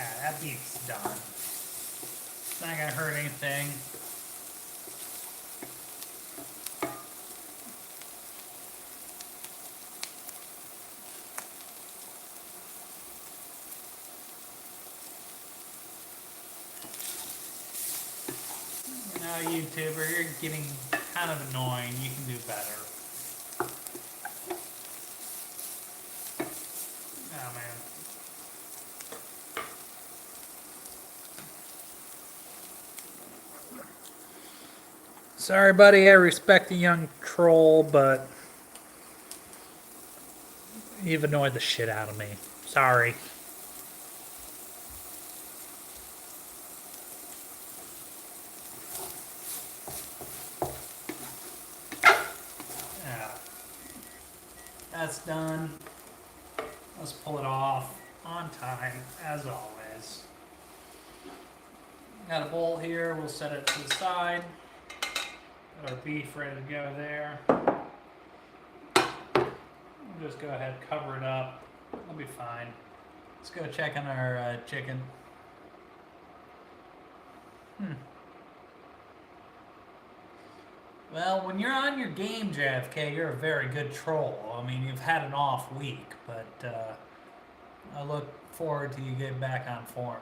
Yeah, that beef's done. It's not gonna hurt anything. You know, YouTuber, you're getting kind of annoying. You can do better. Oh man. Sorry, buddy. I respect the young troll, but you've annoyed the shit out of me. Sorry. Yeah. That's done. Let's pull it off on time, as always. Got a bowl here. We'll set it to the side. Got our beef ready to go there. We'll just go ahead and cover it up. It'll be fine. Let's go check on our chicken. Well, when you're on your game, JFK, you're a very good troll. I mean, you've had an off week, but I look forward to you getting back on form.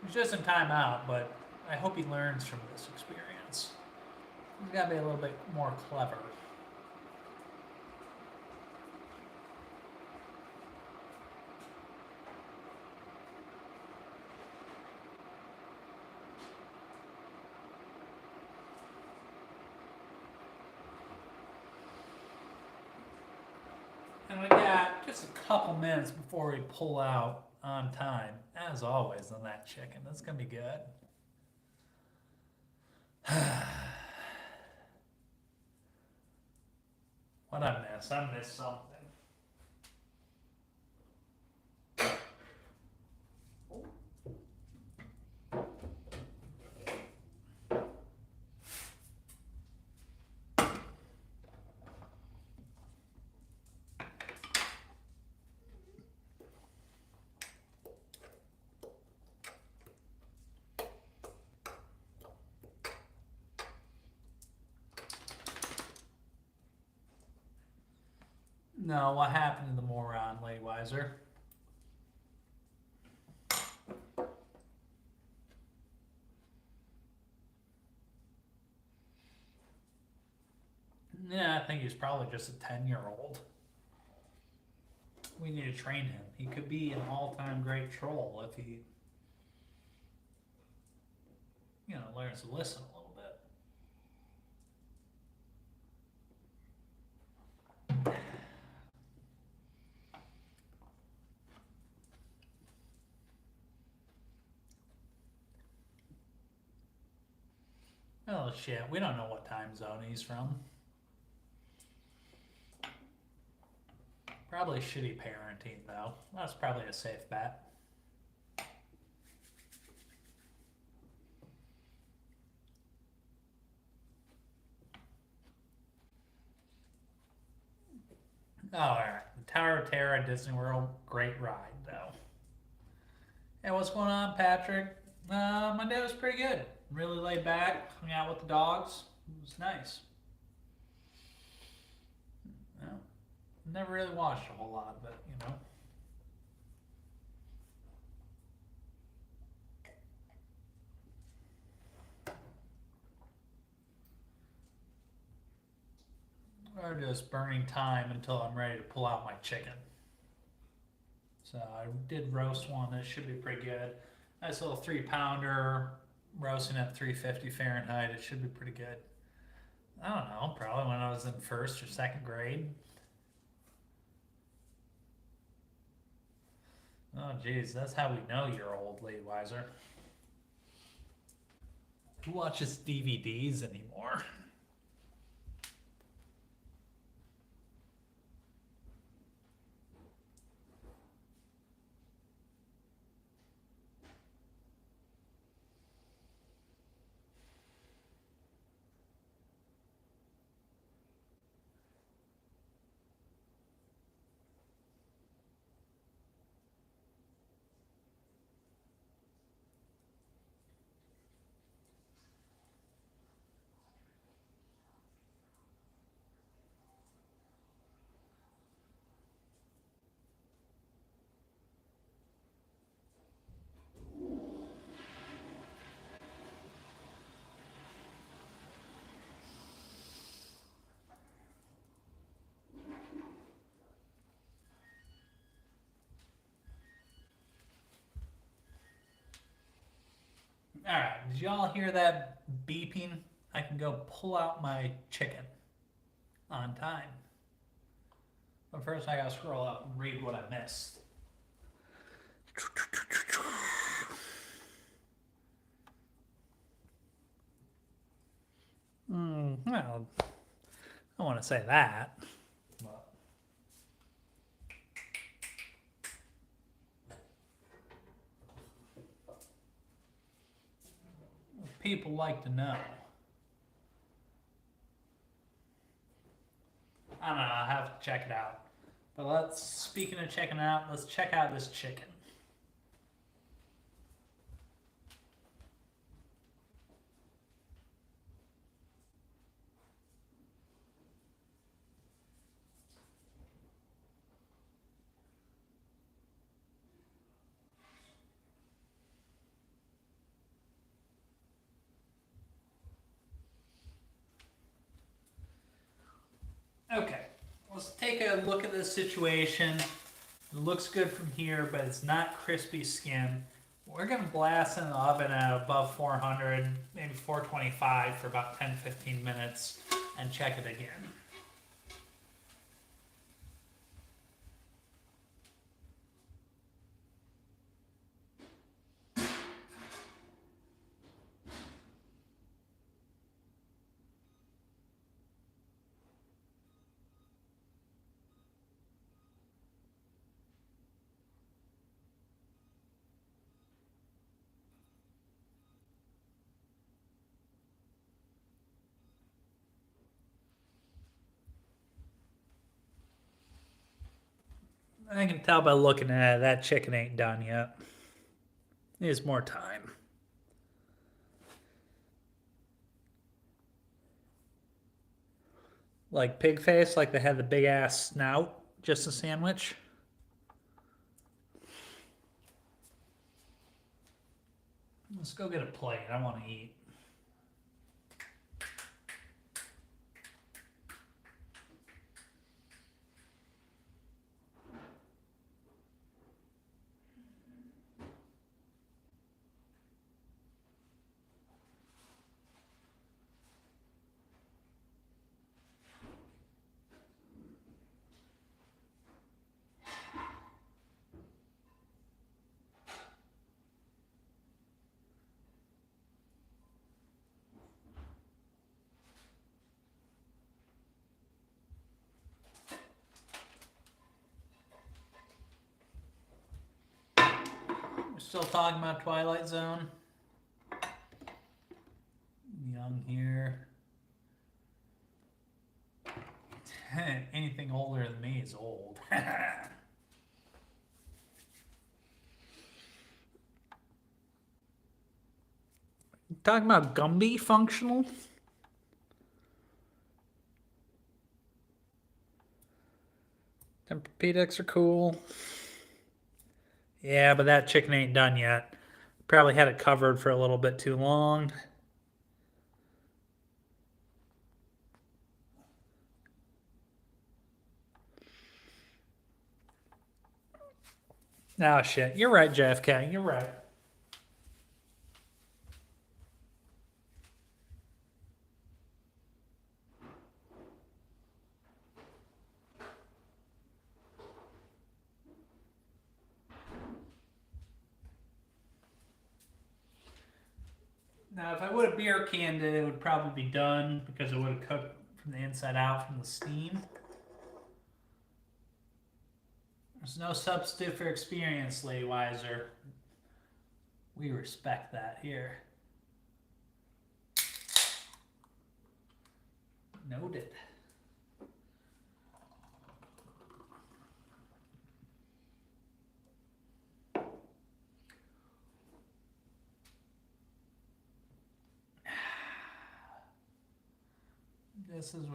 He's just in timeout, but I hope he learns from this experience. He's got to be a little bit more clever. And we got just a couple minutes before we pull out on time, as always, on that chicken. That's going to be good. What I miss? I missed something. No, what happened to the moron, Laywiser? Yeah, I think he's probably just a 10-year-old. We need to train him. He could be an all-time great troll if he, learns to listen a little bit. Oh shit, we don't know what time zone he's from. Probably shitty parenting though. That's probably a safe bet. Oh, alright. The Tower of Terror at Disney World, great ride though. Hey, what's going on, Patrick? My day was pretty good. Really laid back, hung out with the dogs. It was nice. Well, never really watched a whole lot, but we're just burning time until I'm ready to pull out my chicken. So I did roast one. That should be pretty good. Nice little 3-pounder, roasting at 350 Fahrenheit. It should be pretty good. I don't know, probably when I was in first or second grade. Oh, geez, that's how we know you're old, Lee Weiser. Who watches DVDs anymore? Alright, did y'all hear that beeping? I can go pull out my chicken on time. But first I gotta scroll up and read what I missed. Well, I want to say that. But people like to know. I don't know, I'll have to check it out. But speaking of checking out, let's check out this chicken. Okay, let's take a look at this situation. It looks good from here, but it's not crispy skin. We're gonna blast in the oven at above 400, maybe 425 for about 10-15 minutes and check it again. I can tell by looking at it, that chicken ain't done yet. Needs more time. Like pig face, like they had the big ass snout, just a sandwich. Let's go get a plate. I want to eat. We're still talking about Twilight Zone. Young here. Anything older than me is old. Talking about Gumby functional? Tempur-Pedics are cool. Yeah, but that chicken ain't done yet. Probably had it covered for a little bit too long. Oh shit, you're right, JFK, you're right. Now, if I would have beer canned it, it would probably be done because it would have cooked from the inside out from the steam. There's no substitute for experience, Lady Weiser. We respect that here. Noted. This is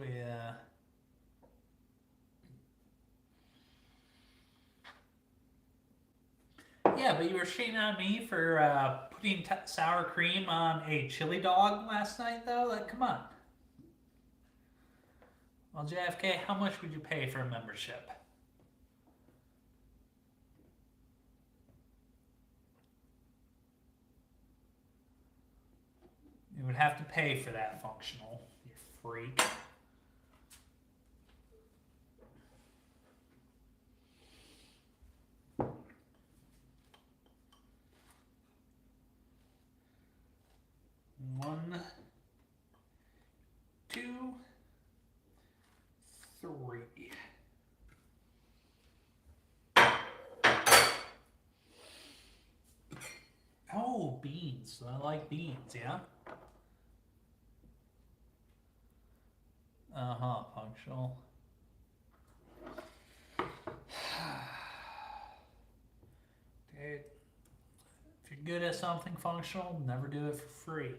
yeah, but you were shitting on me for putting sour cream on a chili dog last night, though? Like, come on. Well, JFK, how much would you pay for a membership? You would have to pay for that functional, you freak. One, two, three. Oh, beans. I like beans, yeah? Uh-huh, functional. Dude, if you're good at something functional, never do it for free.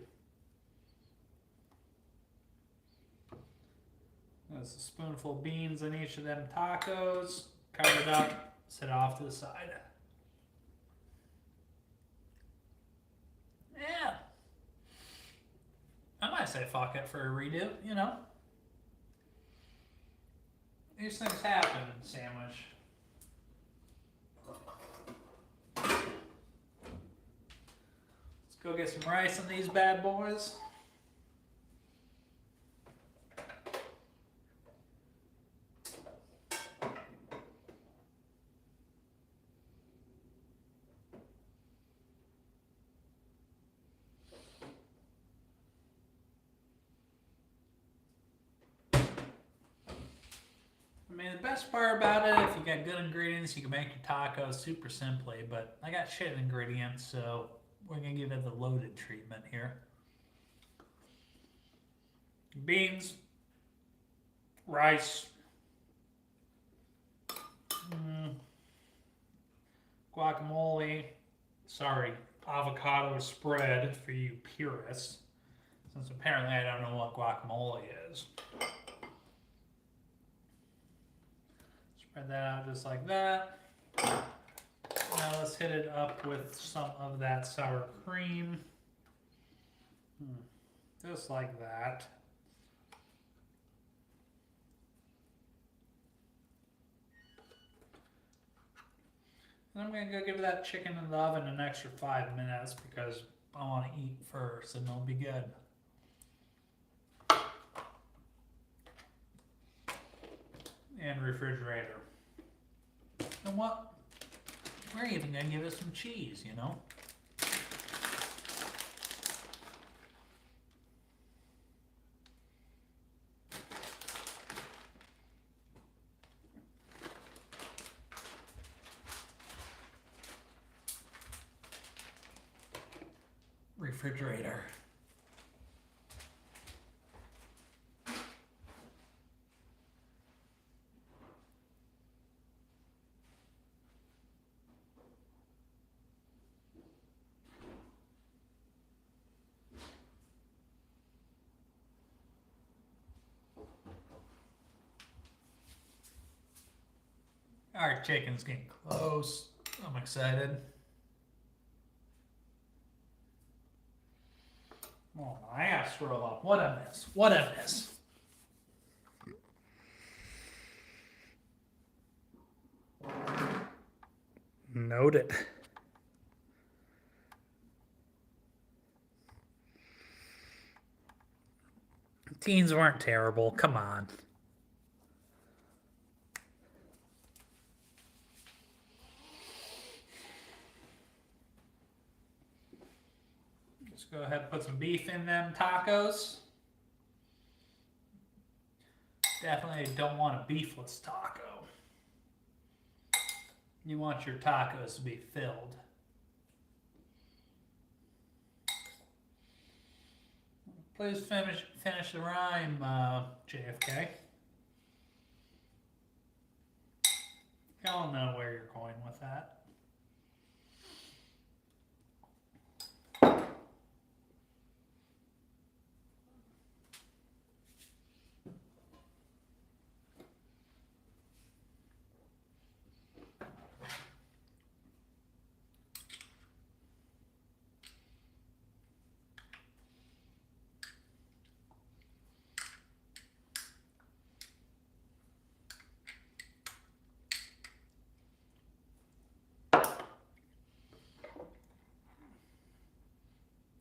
There's a spoonful of beans in each of them tacos. Cover it up, set it off to the side. Yeah. I might say fuck it for a redo, you know? These things happen in sandwich. Let's go get some rice on these bad boys. I mean, the best part about it, if you got good ingredients, you can make your tacos super simply, but I got shit ingredients, so we're gonna give it the loaded treatment here. Beans, rice, guacamole, sorry, avocado spread for you purists, since apparently I don't know what guacamole is. Spread that out just like that. Now let's hit it up with some of that sour cream. Just like that. And I'm going to go give that chicken in the oven an extra 5 minutes because I want to eat first and it'll be good. And refrigerator. And what? We're even going to give it some cheese, you know? Refrigerator. Our chicken's getting close. I'm excited. Oh, I gotta scroll up. What I miss? What I miss? Noted. Teens weren't terrible. Come on. Just go ahead and put some beef in them tacos. Definitely don't want a beefless taco. You want your tacos to be filled. Please finish the rhyme, JFK. Y'all know where you're going with that.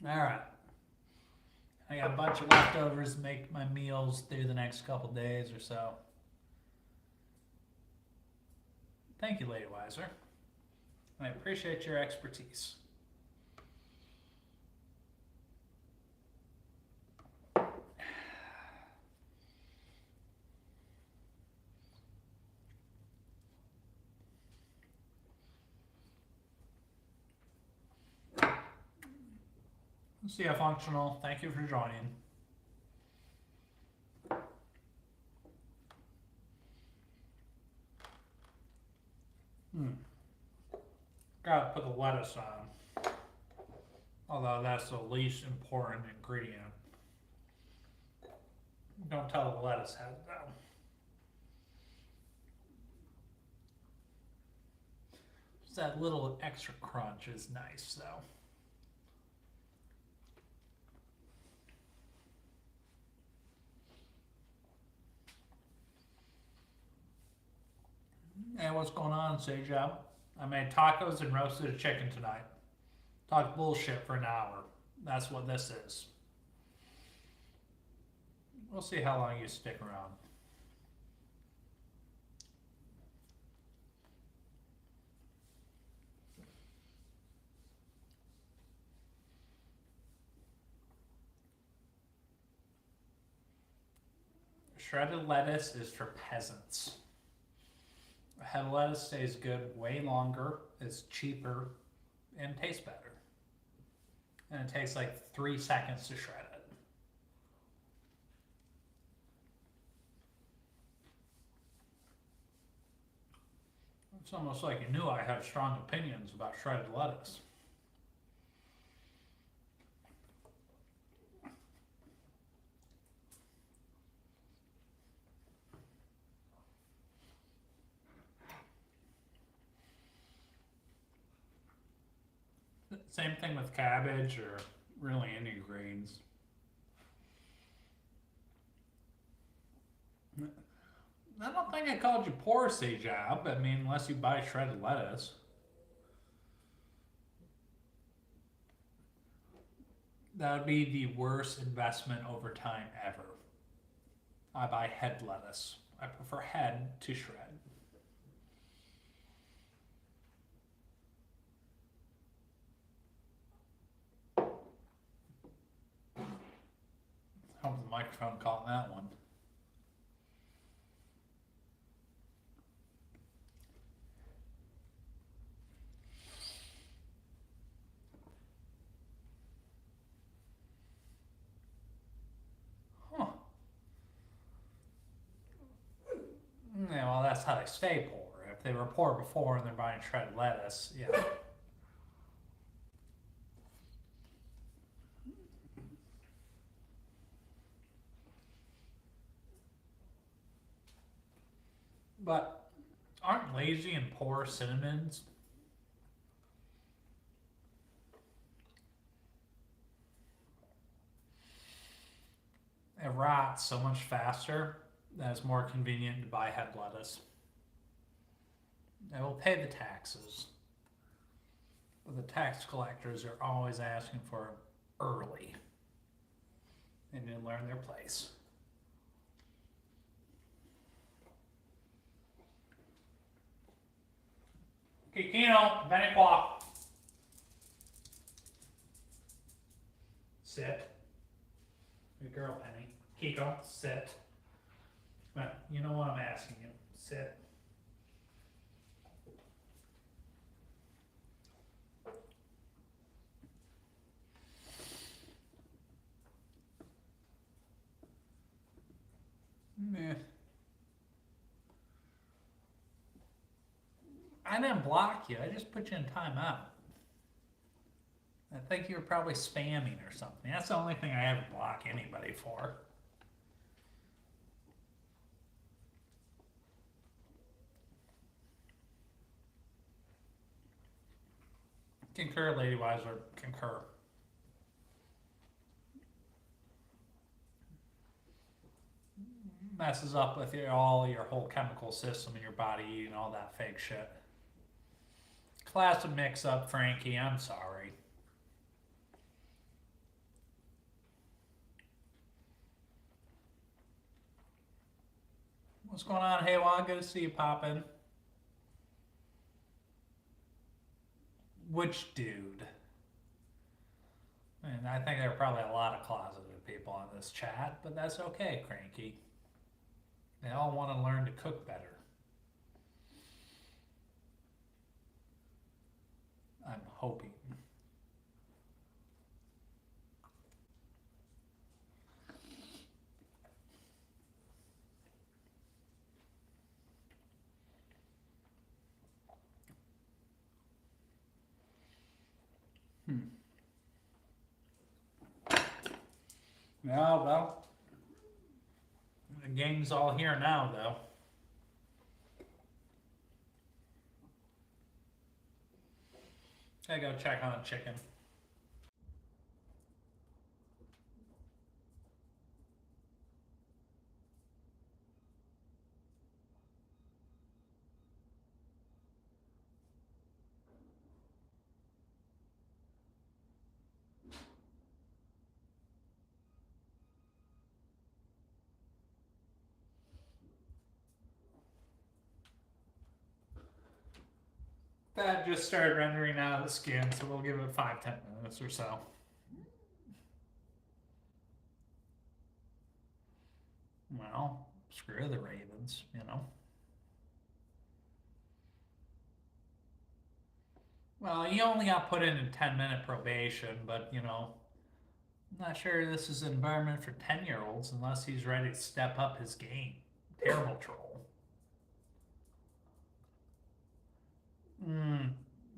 All right. got a bunch of leftovers to make my meals through the next couple days or so. Thank you, Lady Wiser. I appreciate your expertise. See how functional. Thank you for joining. Gotta put the lettuce on. Although that's the least important ingredient. Don't tell the lettuce has it though. Just that little extra crunch is nice though. Hey, what's going on, Sejab? I made tacos and roasted chicken tonight. Talk bullshit for an hour. That's what this is. We'll see how long you stick around. Shredded lettuce is for peasants. A head of lettuce stays good way longer, is cheaper, and tastes better. And it takes like 3 seconds to shred it. It's almost like you knew I had strong opinions about shredded lettuce. Same thing with cabbage or really any greens. I don't think I called you poor, Sejab. I mean, unless you buy shredded lettuce. That would be the worst investment over time ever. I buy head lettuce. I prefer head to shred. Hope the microphone caught that one. Huh. Yeah, well, that's how they stay poor. If they were poor before and they're buying shredded lettuce, yeah. But aren't lazy and poor cinnamons? It rots so much faster that it's more convenient to buy head lettuce. They will pay the taxes. But the tax collectors are always asking for them early. They need to learn their place. Kikino, Benny Quack. Sit. Good girl, Penny. Kiko, sit. But you know what I'm asking you. Sit. Meh. I didn't block you. I just put you in timeout. I think you were probably spamming or something. That's the only thing I ever block anybody for. Concur, Lady Wiser. Concur. Messes up with all your whole chemical system in your body eating all that fake shit. Classic mix-up, Frankie. I'm sorry. What's going on, Haywan? Good to see you pop in. Which dude? And I think there are probably a lot of closeted people on this chat, but that's okay, Cranky. They all want to learn to cook better. I'm hoping. Yeah, well, the gang's all here now, though. I gotta go check on the chicken. That just started rendering out of the skin, so we'll give it 5-10 minutes or so. Well, screw the Ravens, you know. Well, he only got put in 10-minute probation, but, you know, I'm not sure this is an environment for 10-year-olds unless he's ready to step up his game. Terrible troll.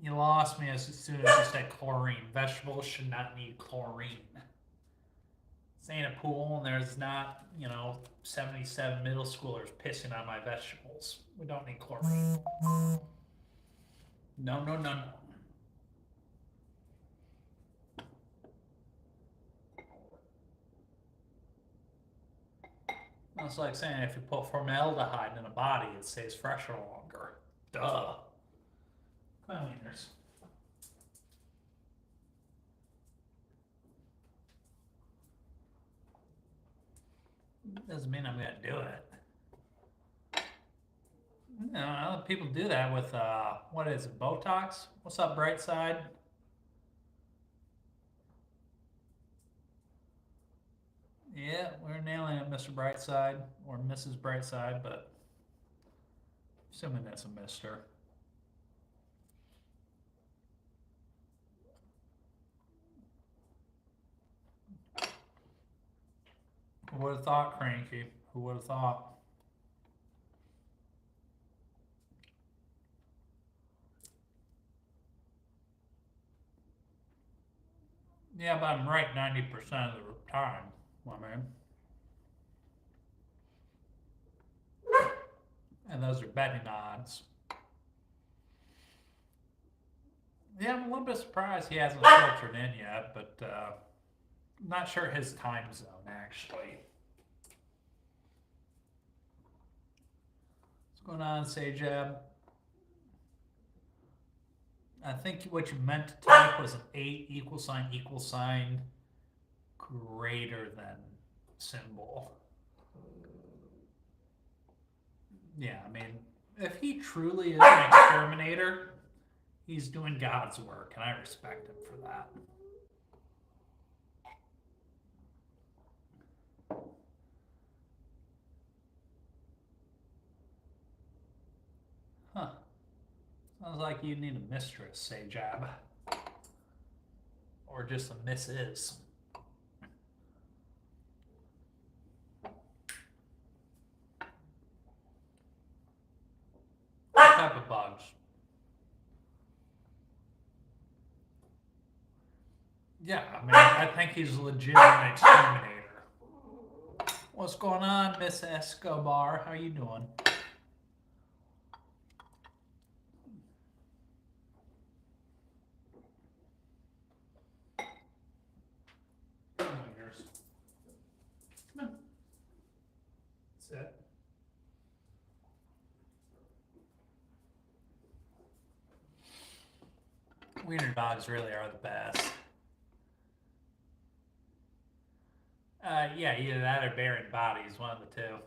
You lost me as soon as you said chlorine. Vegetables should not need chlorine. This ain't a pool, and there's not, 77 middle schoolers pissing on my vegetables. We don't need chlorine. No, no, no, no. It's like saying if you put formaldehyde in a body, it stays fresher longer. Duh. Cleanliness. Doesn't mean I'm gonna do it. People do that with what is it, Botox? What's up, Brightside? Yeah, we're nailing it, Mr. Brightside or Mrs. Brightside, but assuming that's a Mister. Who would have thought, Cranky? Who would have thought? Yeah, but I'm right 90% of the time, my man. And those are betting odds. Yeah, I'm a little bit surprised he hasn't filtered in yet, but I'm not sure his time zone, actually. What's going on, Sajab? I think what you meant to type was an 8 equal sign greater than symbol. Yeah, I mean, if he truly is an exterminator, he's doing God's work, and I respect him for that. Huh. Sounds like you need a mistress, Sajab. Or just a missus. What type of bugs? Yeah, I mean, I think he's a legitimate exterminator. What's going on, Miss Escobar? How you doing? Come on. Sit. Wiener dogs really are the best. Yeah, either that or burying bodies, one of the two.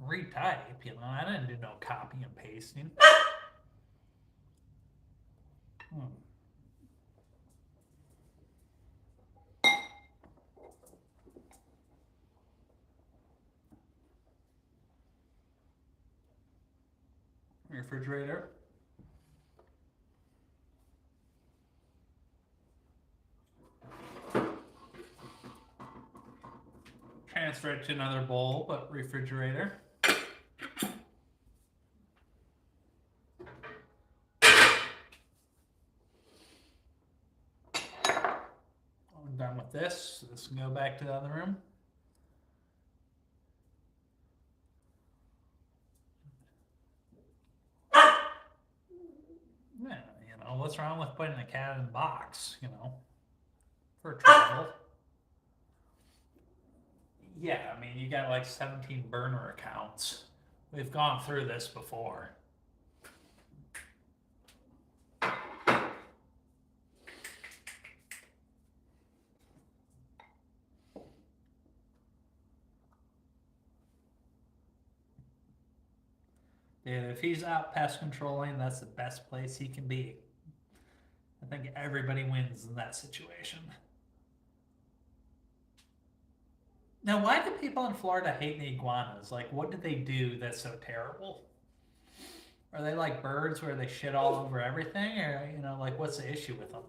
retype, you know. I didn't do no copy and pasting. Hmm. Refrigerator. Transfer it to another bowl, but refrigerator. I'm done with this. This can go back to the other room. Yeah, you know, what's wrong with putting a cat in a box, you know, for travel? Yeah, I mean, you got like 17 burner accounts. We've gone through this before. Dude, if he's out pest controlling, that's the best place he can be. I think everybody wins in that situation. Now, why do people in Florida hate the iguanas? Like, what did they do that's so terrible? Are they like birds where they shit all over everything? Or, you know, like, what's the issue with them?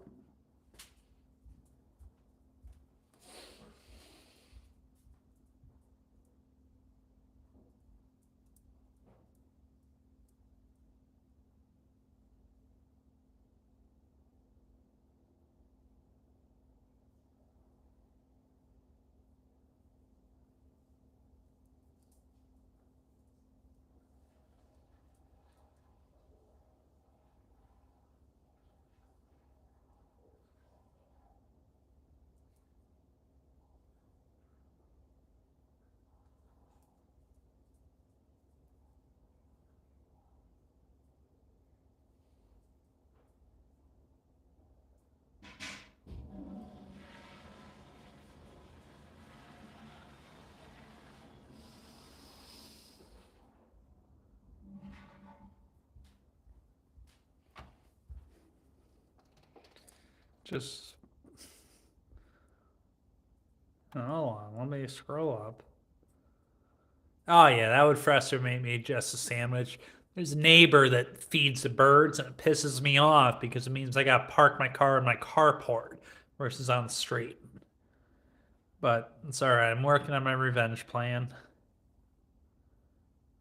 Just hold on, let me scroll up. Oh yeah, that would frustrate me just a sandwich. There's a neighbor that feeds the birds and it pisses me off because it means I gotta park my car in my carport versus on the street. But it's alright, I'm working on my revenge plan.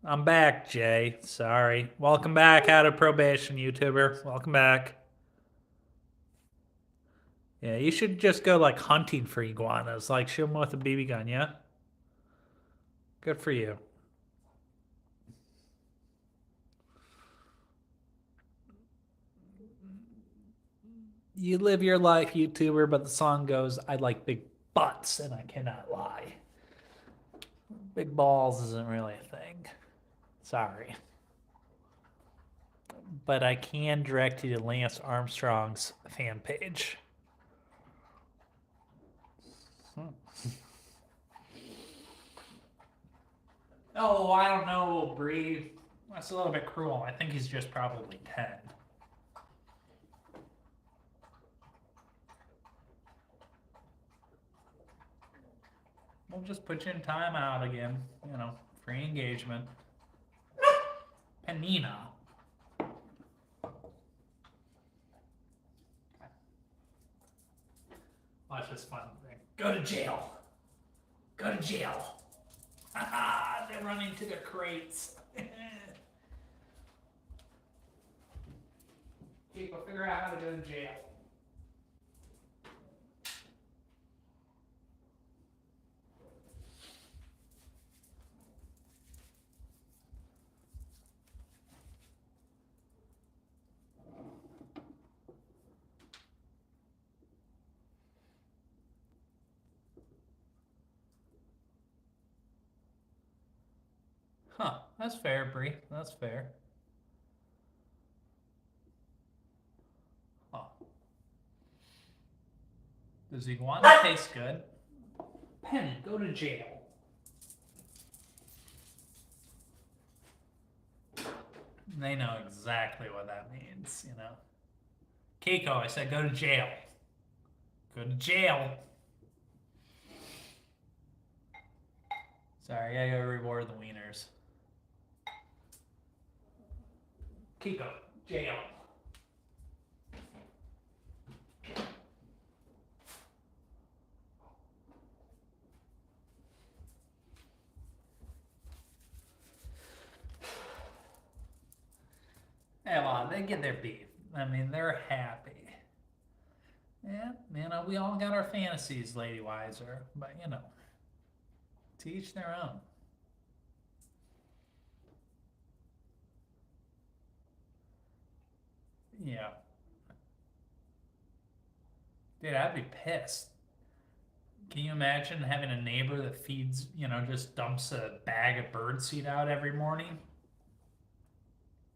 I'm back, Jay. Sorry. Welcome back out of probation, YouTuber. Welcome back. Yeah, you should just go like hunting for iguanas, like shoot them with a BB gun, yeah? Good for you. You live your life, YouTuber, but the song goes, I like big butts, and I cannot lie. Big balls isn't really a thing. Sorry. But I can direct you to Lance Armstrong's fan page. Oh, I don't know, Bree. That's a little bit cruel. I think he's just probably 10. We'll just put you in timeout again. You know, free engagement. Panina. Watch this fun thing. Go to jail. Go to jail. Haha, they're running to their crates. People figure out how to go to jail. Huh, that's fair, Bree. That's fair. Huh. Does iguana taste good? Penny, go to jail. They know exactly what that means, you know. Keiko, I said go to jail. Go to jail. Sorry, I gotta reward the wieners. Keiko, jail. Come on, they get their beef. I mean, they're happy. Yeah, you know, we all got our fantasies, Lady Wiser, but you know, to each their own. Yeah. Dude, I'd be pissed. Can you imagine having a neighbor that feeds, you know, just dumps a bag of birdseed out every morning?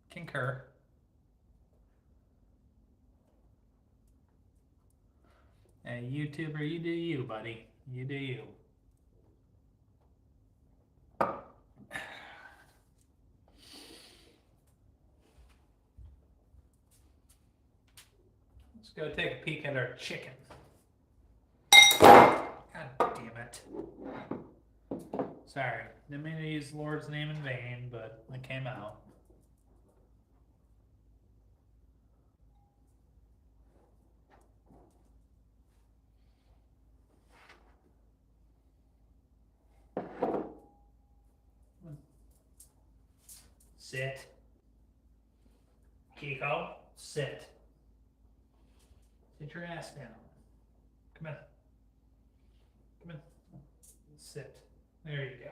Concur. Hey, YouTuber, you do you, buddy. You do you. Let's go take a peek at our chicken. God damn it. Sorry, didn't mean to use the Lord's name in vain, but it came out. Sit. Kiko, sit. Sit your ass down. Come in. Come in. Sit. There you go.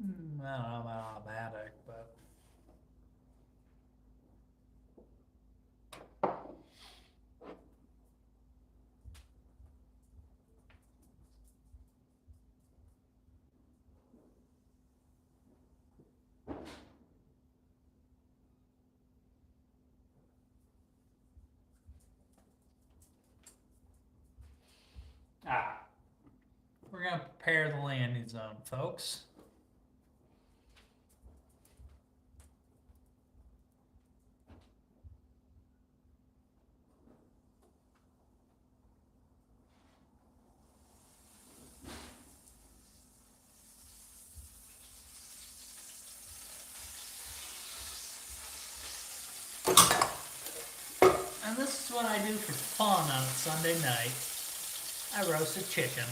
I don't know about automatic, but we're gonna prepare the landing zone, folks. And this is what I do for fun on Sunday night. I roast a chicken.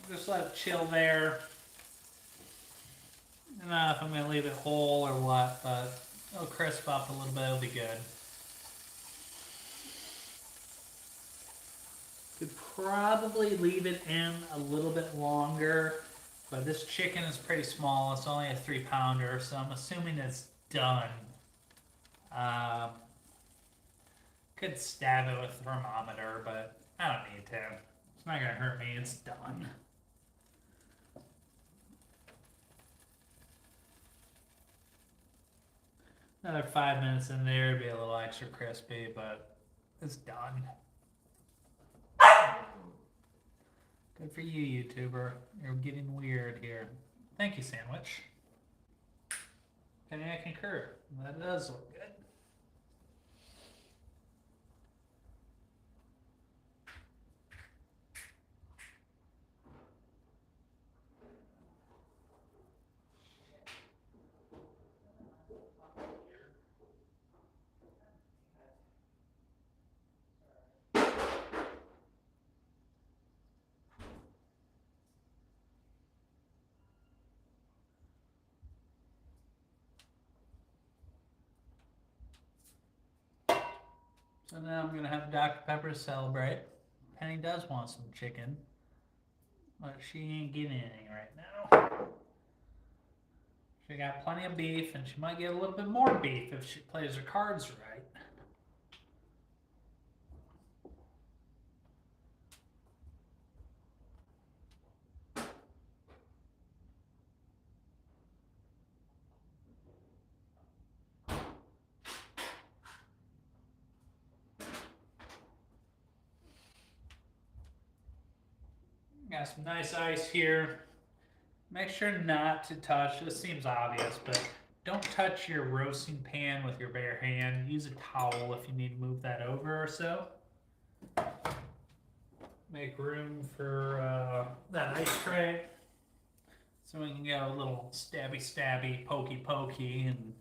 Just let it chill there. I don't know if I'm going to leave it whole or what, but it'll crisp up a little bit. It'll be good. Could probably leave it in a little bit longer, but this chicken is pretty small. It's only a 3-pounder, so I'm assuming it's done. Could stab it with a thermometer, but I don't need to. It's not going to hurt me. It's done. Another 5 minutes in there, be a little extra crispy, but it's done. Good for you, YouTuber. You're getting weird here. Thank you, Sandwich. I concur. That does look good. So now I'm going to have Dr. Pepper to celebrate. Penny does want some chicken, but she ain't getting anything right now. She got plenty of beef, and she might get a little bit more beef if she plays her cards right. Got some nice ice here. Make sure not to touch, this seems obvious, but don't touch your roasting pan with your bare hand. Use a towel if you need to move that over or so. Make room for that ice tray so we can get a little stabby, pokey, and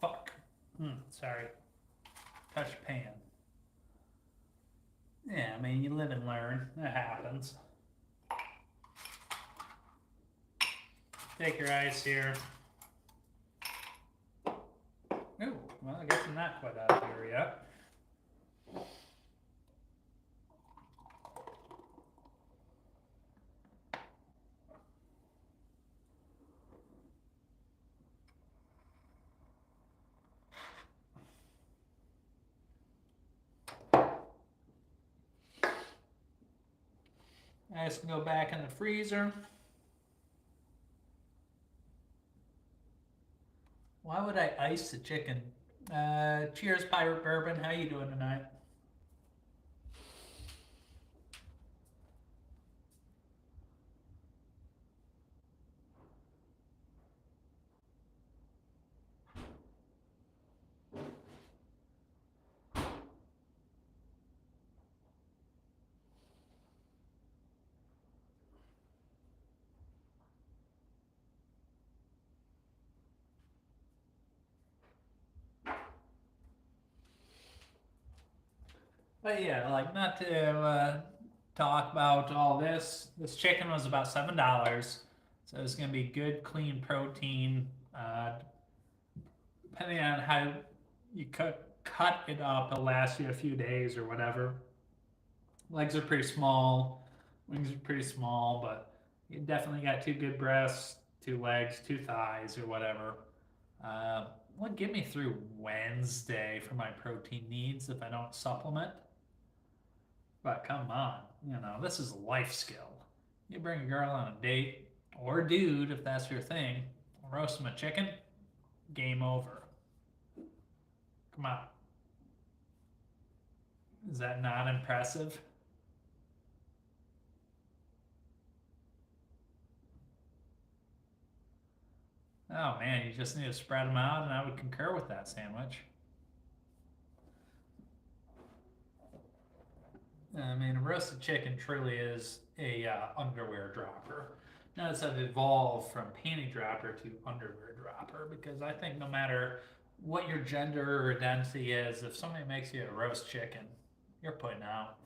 fuck. Sorry. Touch pan. Yeah, I mean, you live and learn. That happens. Take your ice here. Ooh, well, I guess I'm not quite out of here yet. Ice can go back in the freezer. Why would I ice the chicken? Cheers, Pirate Bourbon. How you doing tonight? But yeah, like not to talk about all this. This chicken was about $7, so it's gonna be good, clean protein. Depending on how you cut it up, it'll last you a few days or whatever. Legs are pretty small, wings are pretty small, but you definitely got two good breasts, two legs, two thighs, or whatever. Will get me through Wednesday for my protein needs if I don't supplement. But come on, this is a life skill. You bring a girl on a date, or a dude if that's your thing, roast them a chicken, game over. Come on. Is that not impressive? Oh man, you just need to spread them out, and I would concur with that sandwich. I mean, a roasted chicken truly is a underwear dropper. Notice I've evolved from panty dropper to underwear dropper because I think no matter what your gender or identity is, if somebody makes you a roast chicken, you're putting out.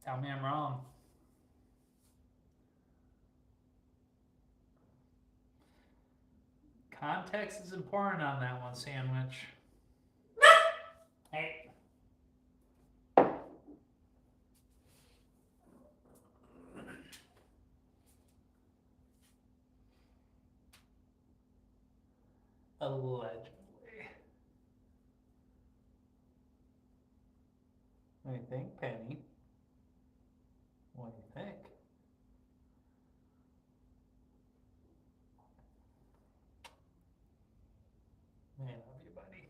Tell me I'm wrong. Context is important on that one, sandwich. Hey. Allegedly. What do you think, Penny? What do you think? I love you, buddy.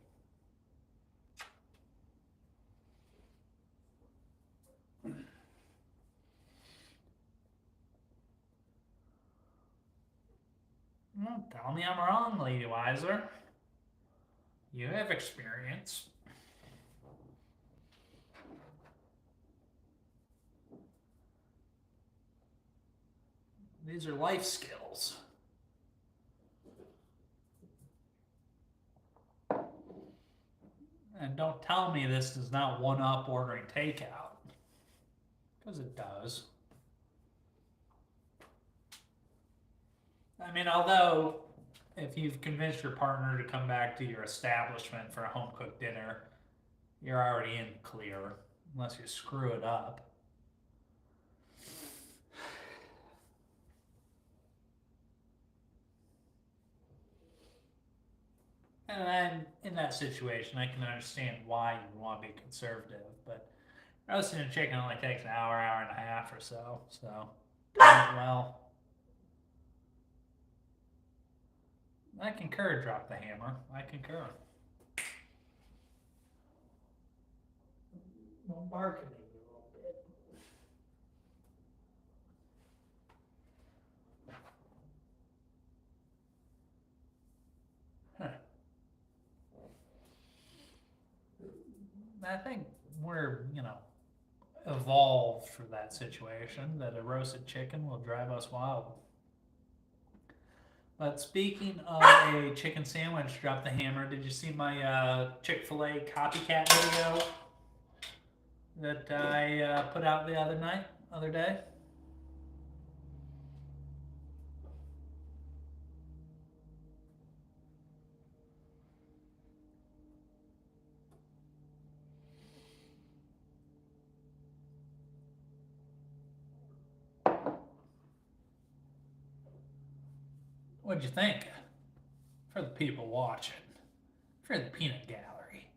Well, tell me I'm wrong, Lady Weiser. You have experience. These are life skills. And don't tell me this does not one-up ordering takeout. Because it does. I mean, although, if you've convinced your partner to come back to your establishment for a home-cooked dinner, you're already in clear, unless you screw it up. And then in that situation, I can understand why you want to be conservative, but roasting a chicken only takes an hour, hour and a half or so. So, well, I concur. Drop the hammer. I concur. Well, marketing a little bit. Huh. I think we're, evolved for that situation, that a roasted chicken will drive us wild. But speaking of a chicken sandwich, drop the hammer. Did you see my Chick-fil-A copycat video that I put out the other day? What'd you think? For the people watching, for the peanut gallery.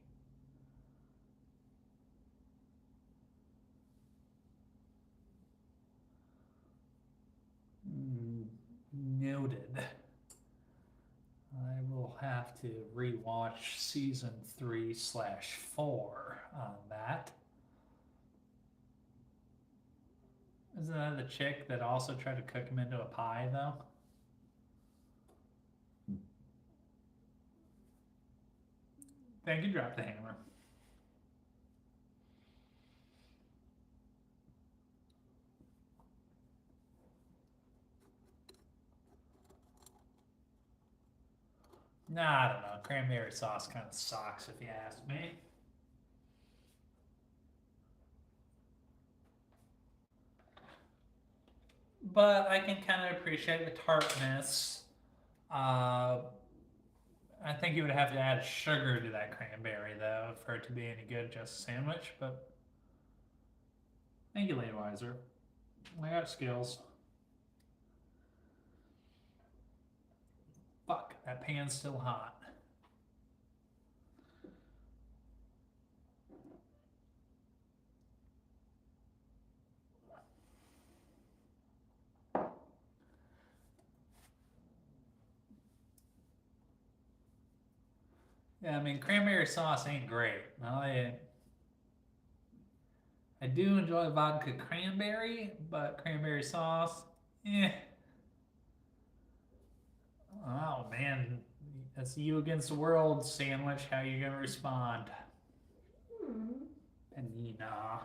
Noted. I will have to rewatch season 3/4 on that. Isn't that the chick that also tried to cook him into a pie, though? Thank you, drop the hammer. Nah, I don't know. Cranberry sauce kind of sucks, if you ask me. But I can kind of appreciate the tartness. Uh, I think you would have to add sugar to that cranberry, though, for it to be any good, just a sandwich. But thank you, Lady Weiser. I got skills. Fuck, that pan's still hot. Yeah, I mean, cranberry sauce ain't great. I do enjoy vodka cranberry, but cranberry sauce, eh. Oh man, that's you against the world sandwich. How you gonna respond? Panina.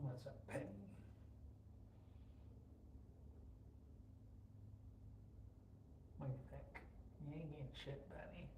What's a penny? What do you think? You ain't getting shit, Benny.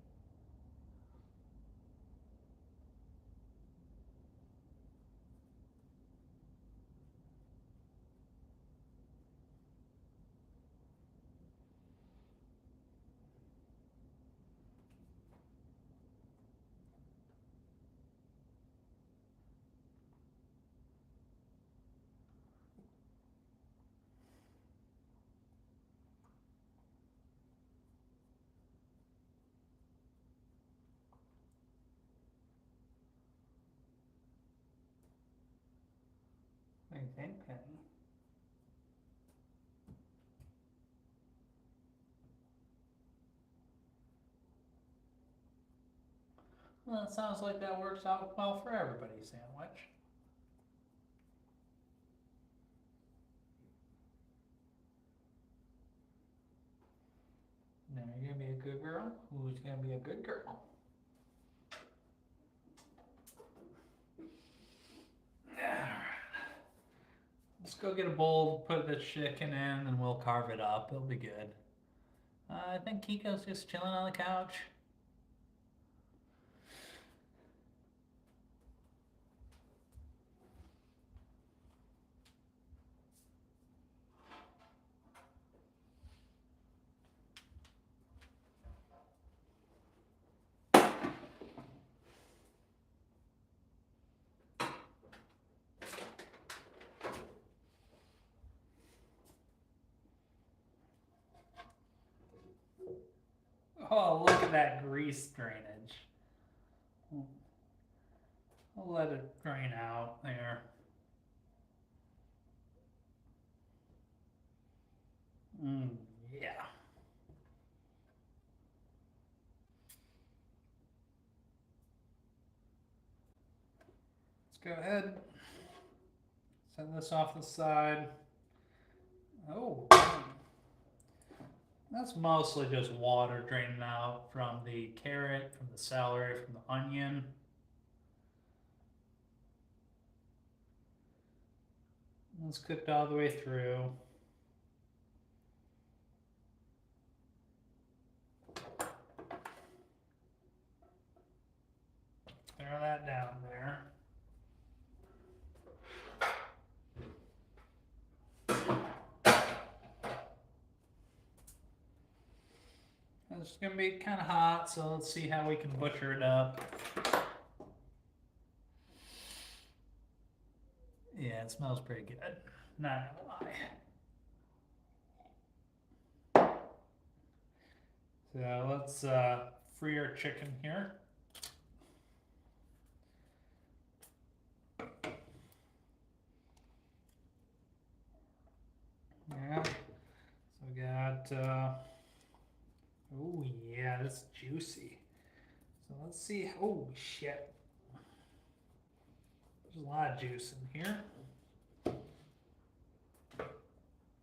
What do you think, Penny? Well, it sounds like that works out well for everybody, sandwich. Now you're gonna be a good girl. Who's gonna be a good girl? Let's go get a bowl, put the chicken in, and we'll carve it up. It'll be good. I think Kiko's just chilling on the couch. Oh, look at that grease drainage. I'll let it drain out there. Yeah. Let's go ahead. Set this off the side. Oh, that's mostly just water draining out from the carrot, from the celery, from the onion. It's cooked all the way through. Throw that down there. It's gonna be kind of hot, so let's see how we can butcher it up. Yeah, it smells pretty good. Not gonna lie. So let's free our chicken here. Yeah. So we got. Oh yeah, that's juicy. So let's see. Oh shit. There's a lot of juice in here.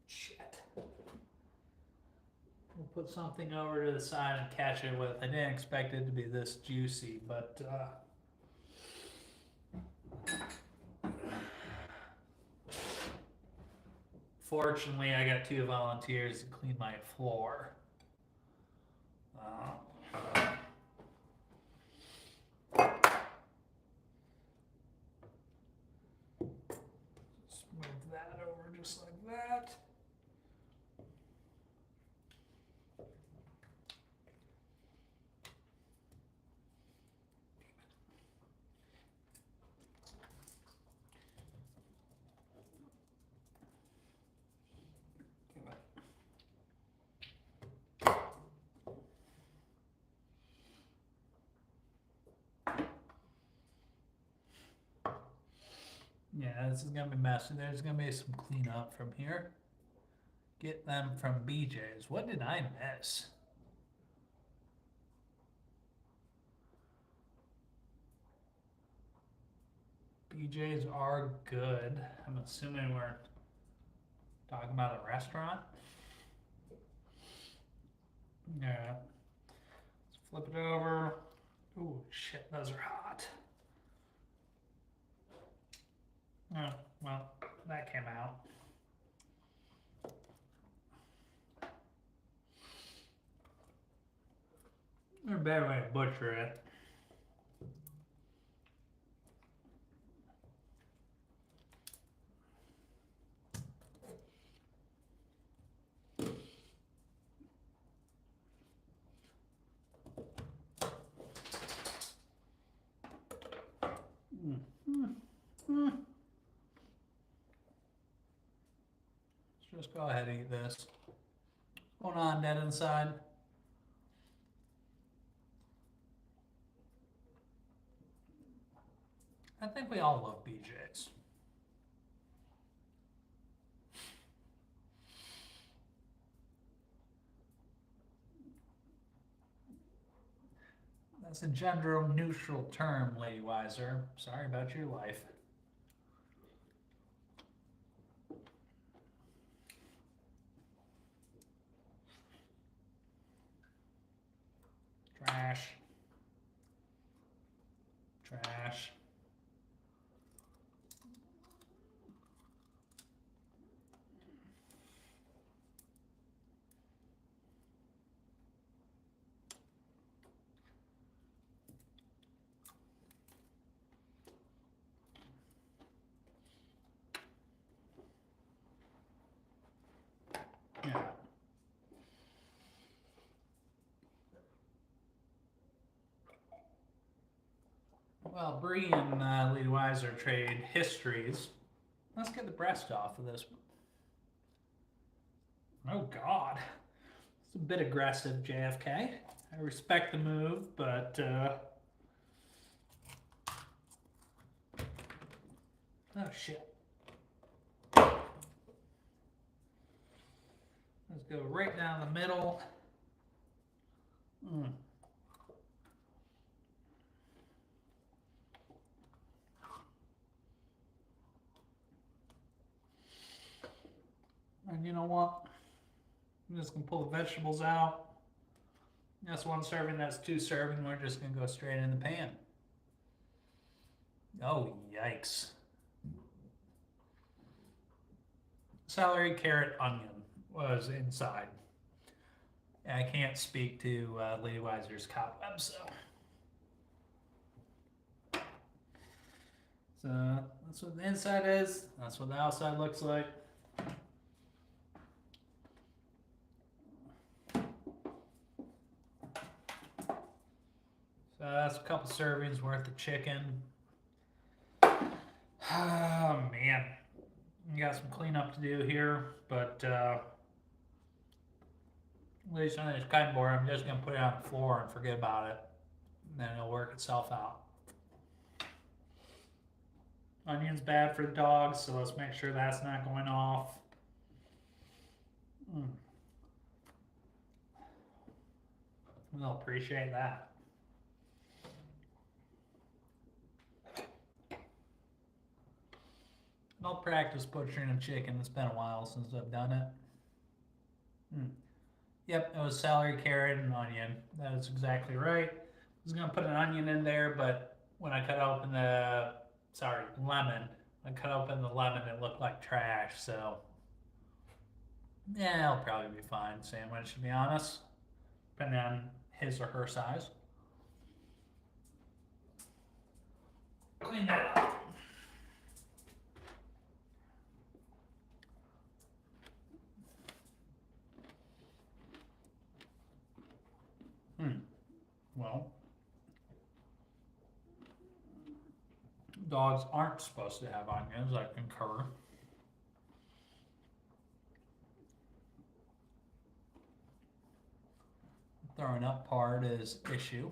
Shit. We'll put something over to the side and catch it with. I didn't expect it to be this juicy, but fortunately I got 2 volunteers to clean my floor. Just move that over just like that. Yeah, this is gonna be messy. There's gonna be some cleanup from here. Get them from BJ's. What did I miss? BJ's are good. I'm assuming we're talking about a restaurant. Yeah. Let's flip it over. Ooh, shit, those are hot. Oh, well, that came out. There's a better way to butcher it. Let's just go ahead and eat this. What's going on, dead inside? I think we all love BJ's. That's a gender neutral term, Lady Wiser. Sorry about your life. Trash. Trash. Yeah. Well, Bree and Lady Wiser trade histories. Let's get the breast off of this. Oh, God. It's a bit aggressive, JFK. I I respect the move, but oh shit. Let's go right down the middle. And you know what? I'm just gonna pull the vegetables out. That's one serving, that's two serving. We're just gonna go straight in the pan. Oh, yikes. Celery, carrot, onion was inside. I can't speak to Lady Weiser's cobweb, so that's what the inside is. That's what the outside looks like. So that's a couple servings worth of chicken. Oh man, we got some cleanup to do here, but at least on this cutting board, I'm just gonna put it on the floor and forget about it, and then it'll work itself out. Onion's bad for the dogs, so let's make sure that's not going off. They'll appreciate that. I'll practice butchering a chicken. It's been a while since I've done it. Yep, it was celery, carrot, and onion. That is exactly right. I was gonna put an onion in there, but when I cut open the lemon, I cut open the lemon, it looked like trash. So yeah, it'll probably be fine sandwich, to be honest, depending on his or her size. Clean that up. Well, dogs aren't supposed to have onions, I concur. Throwing up part is issue.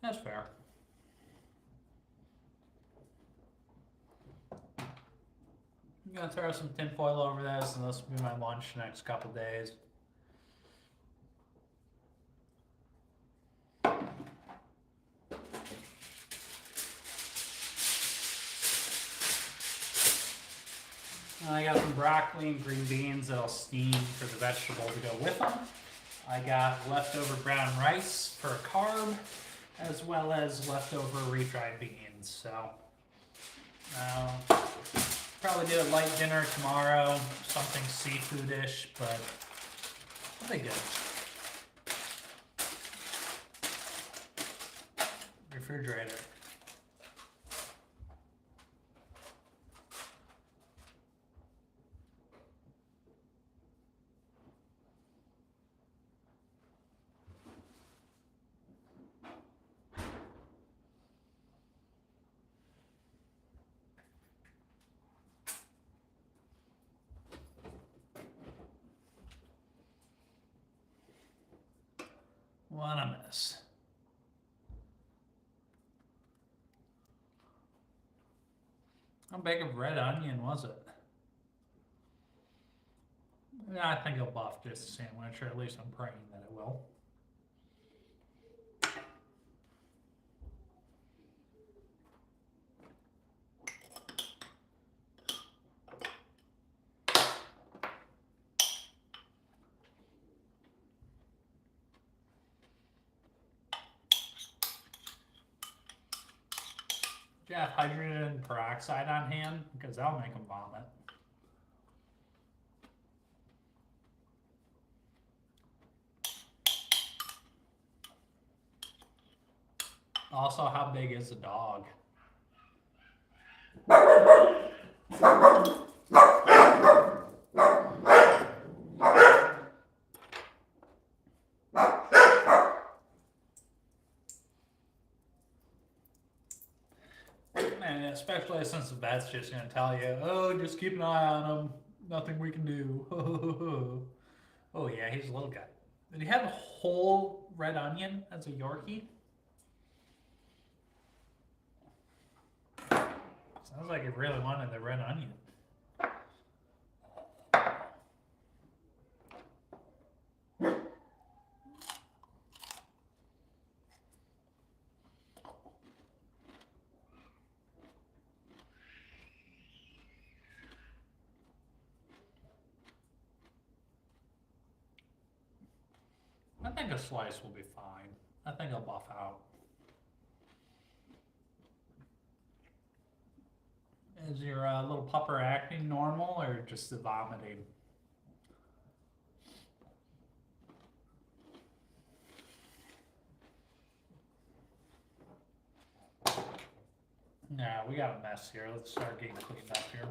That's fair. I'm gonna throw some tin foil over this, and this will be my lunch next couple days. I got some broccoli and green beans that I'll steam for the vegetable to go with them. I got leftover brown rice for a carb, as well as leftover refried beans. So probably do a light dinner tomorrow, something seafood-ish, but it'll be good. Refrigerator. What a mess. How big of red onion was it? Yeah, I think it'll buff this sandwich, or at least I'm praying that it will. Do you have hydrogen peroxide on hand? Because that'll make them vomit. Also, how big is the dog? And especially since the vet's just going to tell you, oh, just keep an eye on them. Nothing we can do. Oh yeah, he's a little guy. Did he have a whole red onion as a Yorkie? Sounds like he really wanted the red onion. I think a slice will be fine. I think I'll buff out. Is your little pupper acting normal or just the vomiting? Nah, we got a mess here. Let's start getting cleaned up here.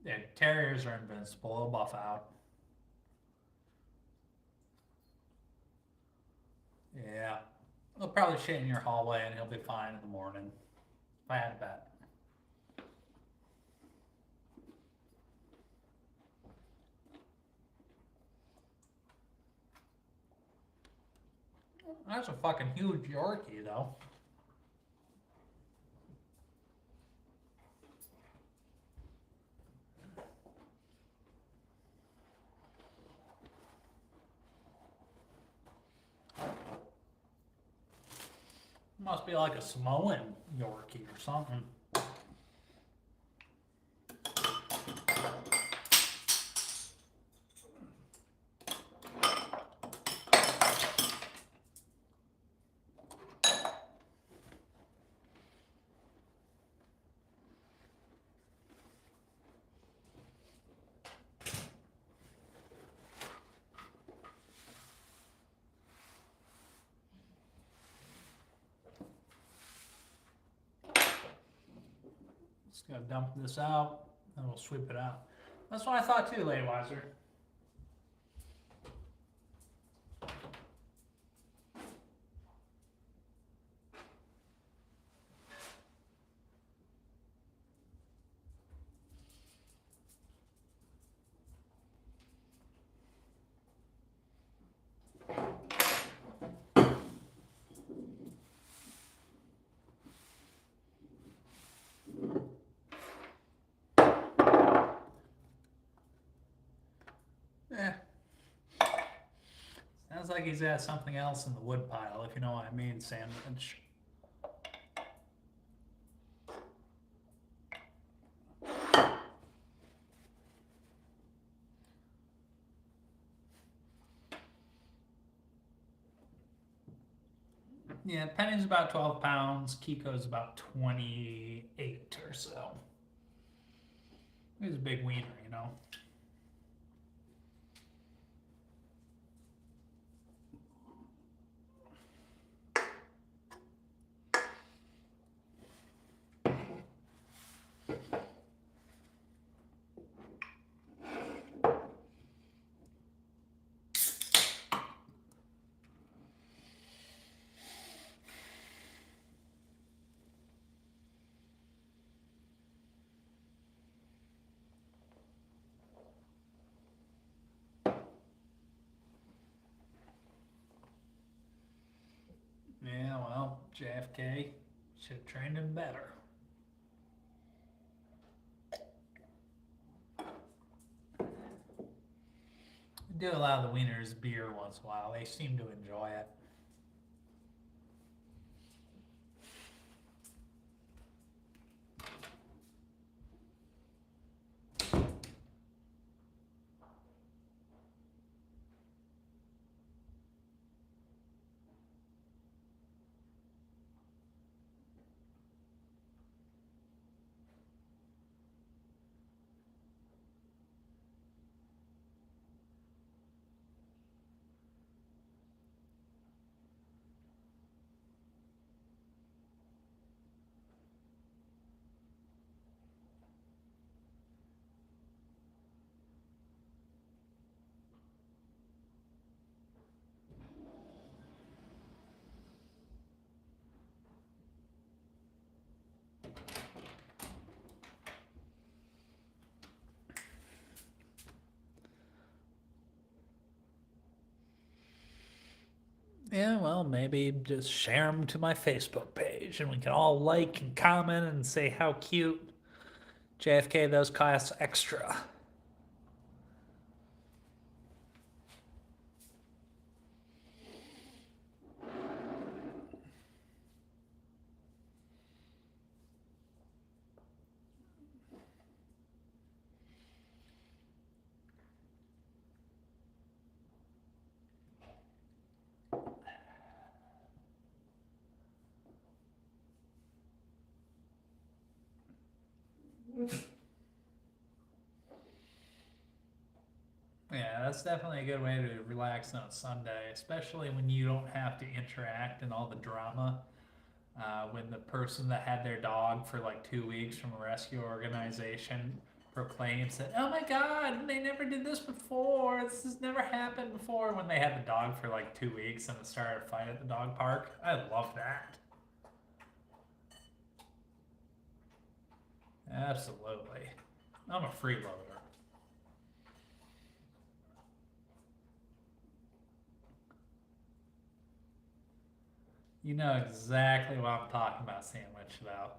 Yeah, terriers are invincible. They'll buff out. Yeah. They'll probably shit in your hallway and he'll be fine in the morning. If I had to bet. That's a fucking huge Yorkie, though. Must be like a Samoan Yorkie or something. Just gotta dump this out, and we'll sweep it out. That's what I thought too, Lady Wiser. Eh. Sounds like he's got something else in the wood pile, if you know what I mean, sandwich. Yeah, Penny's about 12 pounds. Kiko's about 28 or so. He's a big wiener, you know. Yeah, well, JFK should have trained him better. I do allow the wieners beer once in a while. They seem to enjoy it. Yeah, well, maybe just share them to my Facebook page and we can all like and comment and say how cute. JFK, those cost extra. Yeah, that's definitely a good way to relax on Sunday, especially when you don't have to interact in all the drama. When the person that had their dog for like 2 weeks from a rescue organization proclaims that, oh my God, they never did this before. This has never happened before. When they had the dog for like 2 weeks and it started a fight at the dog park. I love that. Absolutely. I'm a freeloader. You know exactly what I'm talking about, Sandwich, though.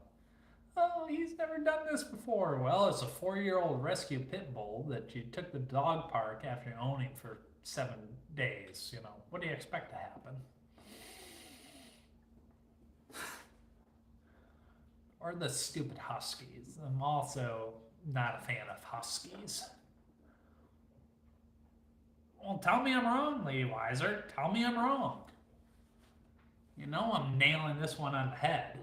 Oh, he's never done this before. Well, it's a 4-year-old rescue pit bull that you took the dog park after owning for 7 days. You know, what do you expect to happen? Or the stupid huskies. I'm also not a fan of huskies. Well, tell me I'm wrong, Lady Weiser. Tell me I'm wrong. You know I'm nailing this one on the head.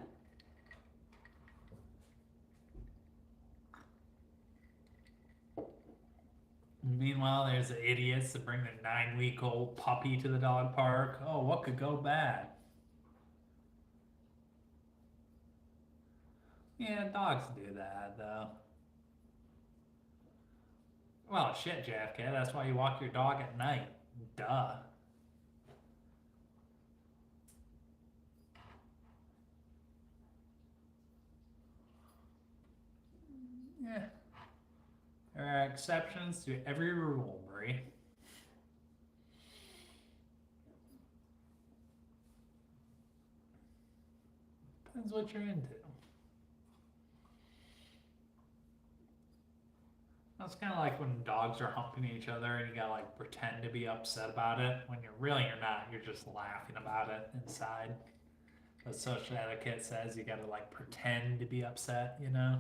Meanwhile, there's the idiots that bring their 9-week-old puppy to the dog park. Oh, what could go bad? Yeah, dogs do that, though. Well, shit, JFK. That's why you walk your dog at night. Duh. Yeah. There are exceptions to every rule, Brie. Depends what you're into. That's kind of like when dogs are humping each other and you gotta like pretend to be upset about it when you're not. You're just laughing about it inside. But social etiquette says you gotta like pretend to be upset, you know?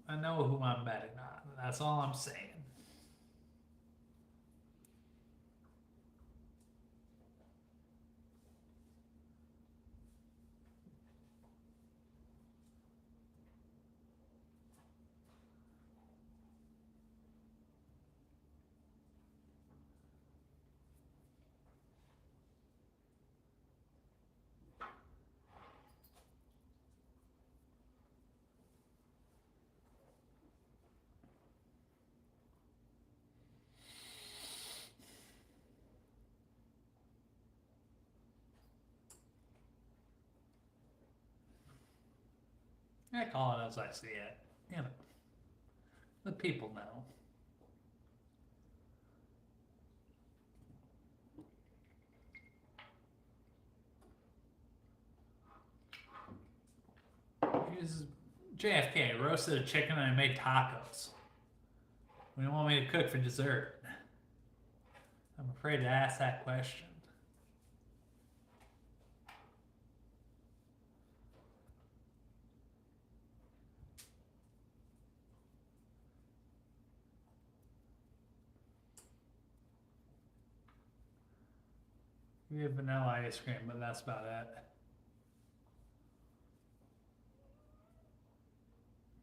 I know who I'm betting on. That's all I'm saying. I call it as I see it. You know, the people know. Here's JFK roasted a chicken and I made tacos. What do you want me to cook for dessert? I'm afraid to ask that question. We have vanilla ice cream, but that's about it.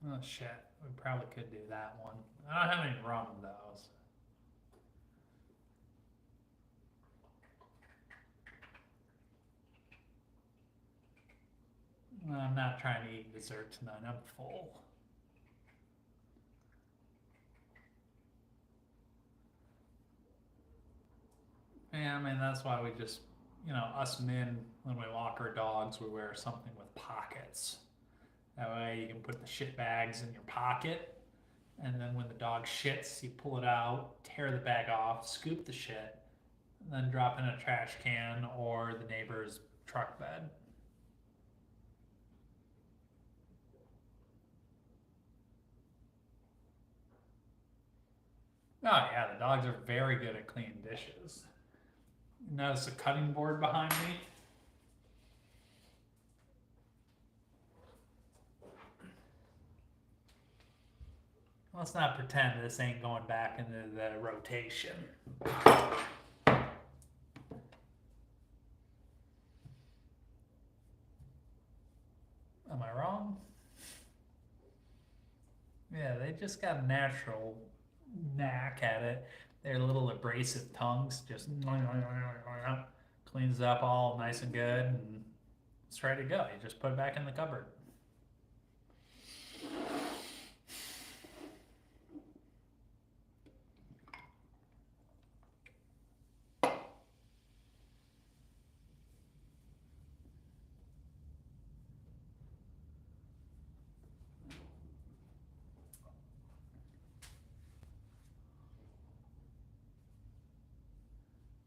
Oh shit, we probably could do that one. I don't have any rum though. I'm not trying to eat dessert tonight. I'm full. Yeah, I mean that's why we just us men, when we walk our dogs, we wear something with pockets. That way you can put the shit bags in your pocket, and then when the dog shits, you pull it out, tear the bag off, scoop the shit, and then drop in a trash can or the neighbor's truck bed. Oh yeah, the dogs are very good at cleaning dishes. Notice the cutting board behind me? Let's not pretend this ain't going back into the rotation. Am I wrong? Yeah, they just got a natural knack at it. Their little abrasive tongues just cleans it up all nice and good, and it's ready to go. You just put it back in the cupboard.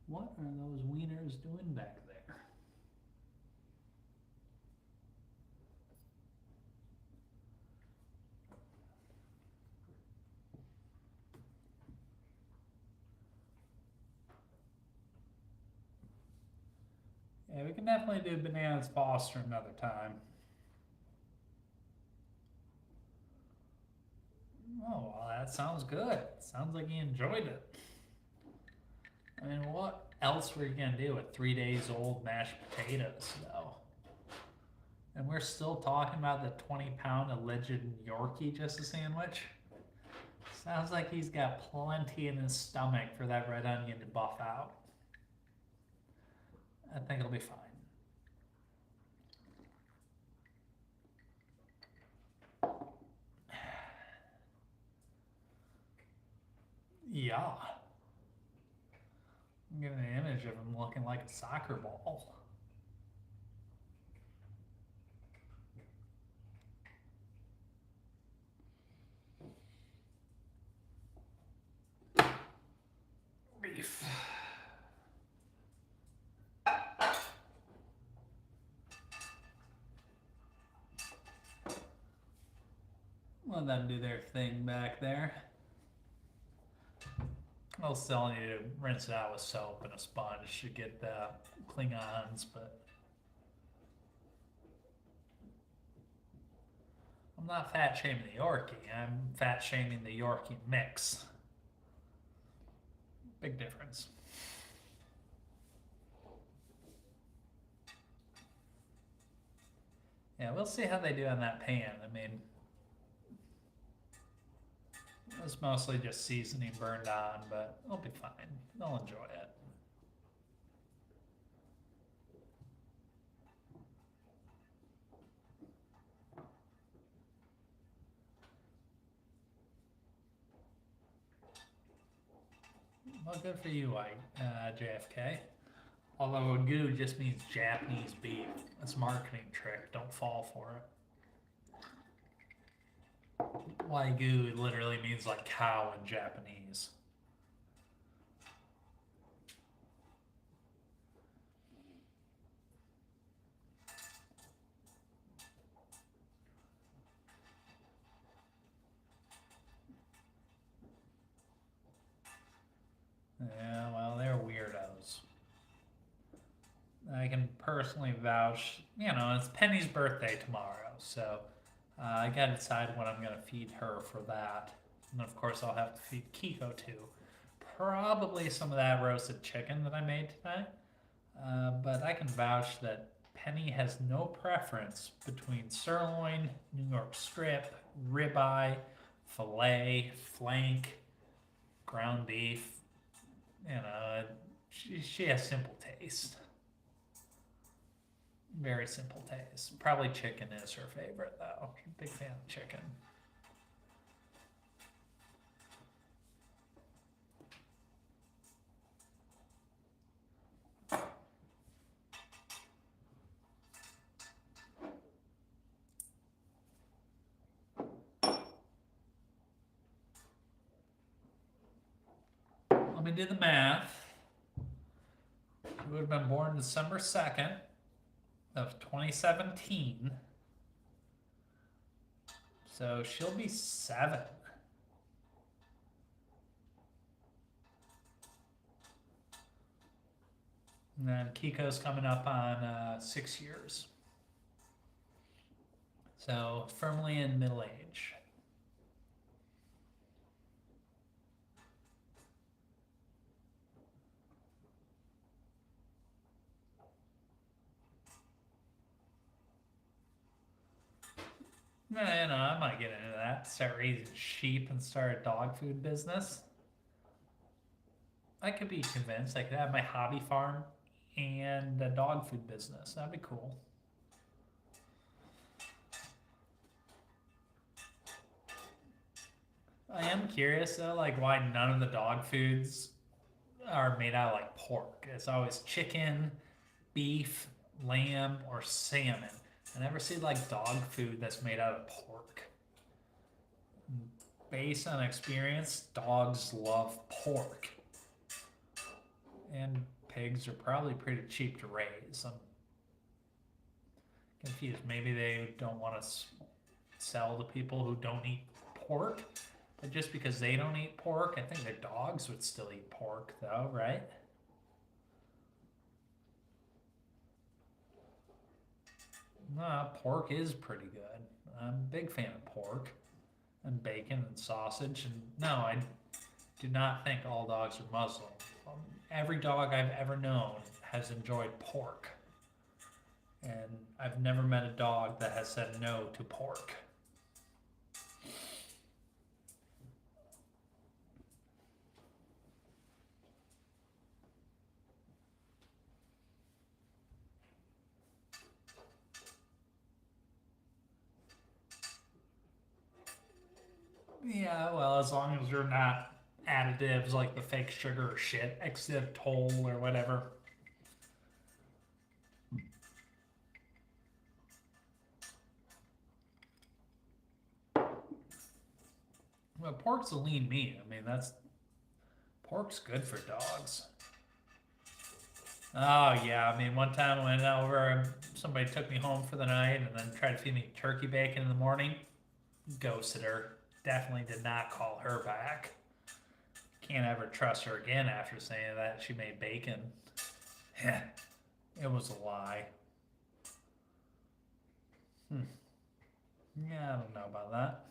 What are those wieners doing back there? Yeah, we can definitely do bananas Foster another time. Oh, well, that sounds good. Sounds like you enjoyed it. I mean, what else were you gonna do with 3 days old mashed potatoes, though? And we're still talking about the 20-pound alleged Yorkie just a sandwich? Sounds like he's got plenty in his stomach for that red onion to buff out. I think it'll be fine. Yeah. I'm getting an image of him looking like a soccer ball. Beef. Let them do their thing back there. I'll still need to rinse it out with soap and a sponge to get the Klingons, but I'm not fat shaming the Yorkie. I'm fat shaming the Yorkie mix. Big difference. Yeah, we'll see how they do on that pan. I mean, it's mostly just seasoning burned on, but it'll be fine. They'll enjoy it. Well, good for you, JFK. Although goo just means Japanese beef. It's a marketing trick. Don't fall for it. Wagyu literally means like cow in Japanese. Yeah, well, they're weirdos. I can personally vouch, it's Penny's birthday tomorrow, so I gotta decide what I'm gonna feed her for that. And of course, I'll have to feed Kiko too. Probably some of that roasted chicken that I made today. But I can vouch that Penny has no preference between sirloin, New York strip, ribeye, filet, flank, ground beef. She has simple taste. Very simple taste. Probably chicken is her favorite though. Big fan of chicken. do the math, she would have been born December 2nd of 2017. So she'll be 7. And then Kiko's coming up on 6 years. So firmly in middle age. I might get into that. Start raising sheep and start a dog food business. I could be convinced. I could have my hobby farm and a dog food business. That'd be cool. I am curious though, like why none of the dog foods are made out of like pork. It's always chicken, beef, lamb, or salmon. I never see like dog food that's made out of pork. Based on experience, dogs love pork. And pigs are probably pretty cheap to raise. I'm confused. Maybe they don't want to sell to people who don't eat pork. But just because they don't eat pork, I think their dogs would still eat pork though, right? Pork is pretty good. I'm a big fan of pork and bacon and sausage. And no, I do not think all dogs are Muslim. Every dog I've ever known has enjoyed pork. And I've never met a dog that has said no to pork. Yeah, well, as long as they're not additives like the fake sugar or shit, xylitol or whatever. Well, pork's a lean meat. I mean, pork's good for dogs. Oh yeah, I mean, one time I went over, somebody took me home for the night and then tried to feed me turkey bacon in the morning. Ghosted her. Definitely did not call her back. Can't ever trust her again after saying that she made bacon. It was a lie. Yeah, I don't know about that.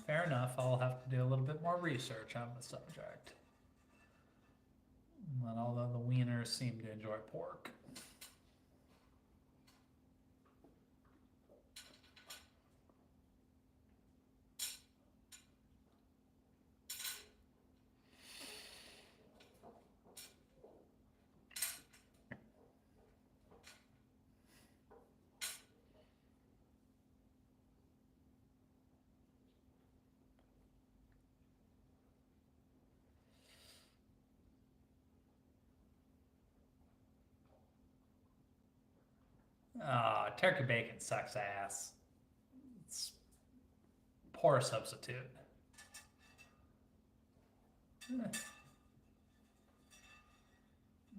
Fair enough. I'll have to do a little bit more research on the subject. But although the wieners seem to enjoy pork. Turkey bacon sucks ass. It's poor substitute.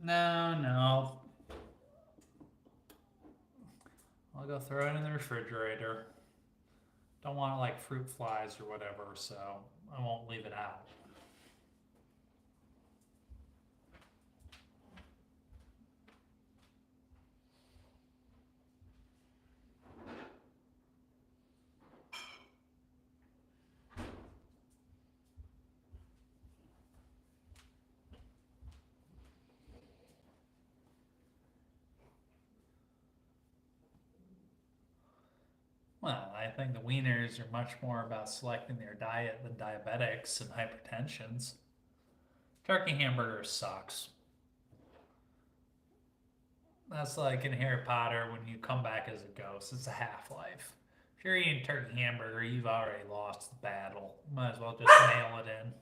No. I'll go throw it in the refrigerator. Don't want like fruit flies or whatever, so I won't leave it out. Well, I think the wieners are much more about selecting their diet than diabetics and hypertensions. Turkey hamburger sucks. That's like in Harry Potter when you come back as a ghost. It's a half-life. If you're eating turkey hamburger, you've already lost the battle. Might as well just mail it in.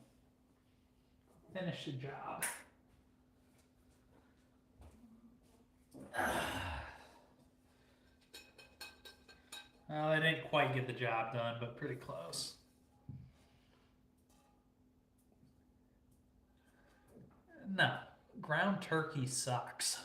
Finish the job. Well, I didn't quite get the job done, but pretty close. No, ground turkey sucks.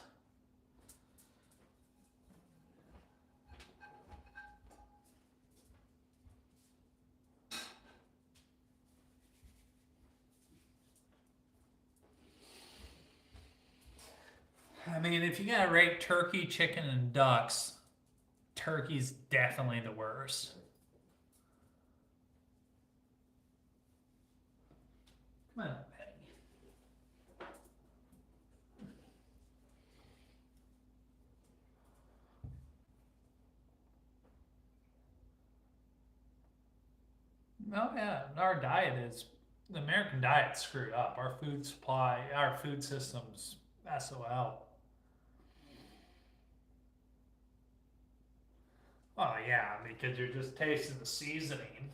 I mean, if you gotta rate turkey, chicken, and ducks, turkey's definitely the worst. Come on, Penny. Oh yeah, our diet is the American diet's screwed up. Our food supply, our food system's SOL. Oh yeah, because you're just tasting the seasoning.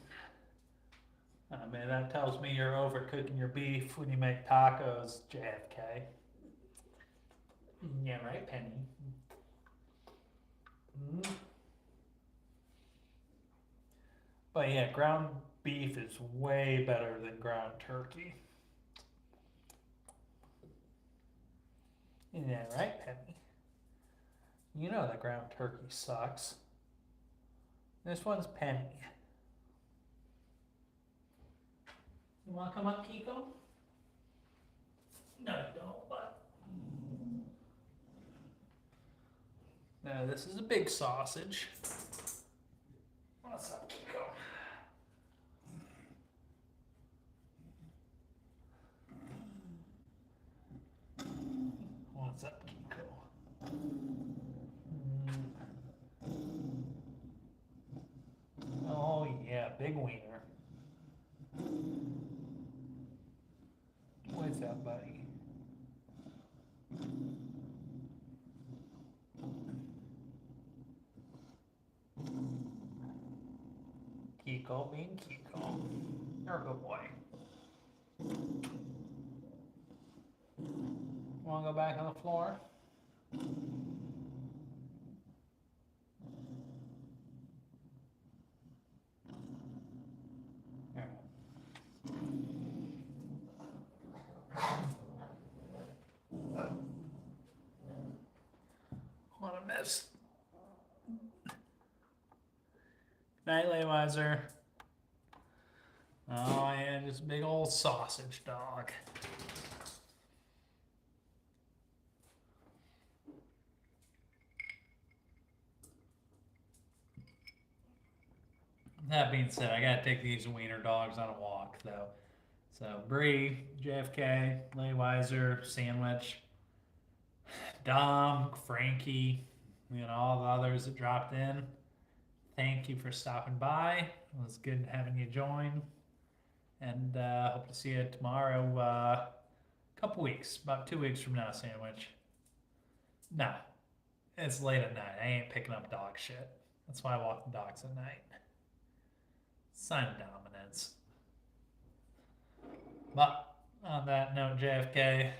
I mean, that tells me you're overcooking your beef when you make tacos, JFK. Yeah, right, Penny. Mm. But yeah, ground beef is way better than ground turkey. Yeah, right, Penny. You know that ground turkey sucks. This one's Penny. You want to come up, Kiko? No, you don't, but. No, this is a big sausage. What's up, Kiko? What's up, Kiko? Oh, yeah, big wiener. What's up, buddy? Kiko being Kiko. You're a good boy. Want to go back on the floor? Here. What a mess. Night, Laywiser. Oh, yeah, just a big old sausage dog. That being said, I gotta take these wiener dogs on a walk, though. So, Bree, JFK, Laywiser, Sandwich, Dom, Frankie, all the others that dropped in. Thank you for stopping by. It was good having you join. And hope to see you tomorrow. A couple weeks, about 2 weeks from now, Sandwich. No, it's late at night. I ain't picking up dog shit. That's why I walk the dogs at night. Sign of dominance. But on that note, JFK,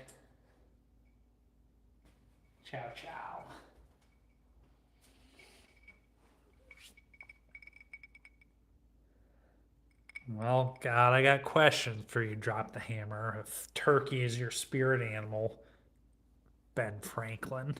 ciao, ciao. Well, God, I got questions for you. Drop the hammer. If turkey is your spirit animal, Ben Franklin.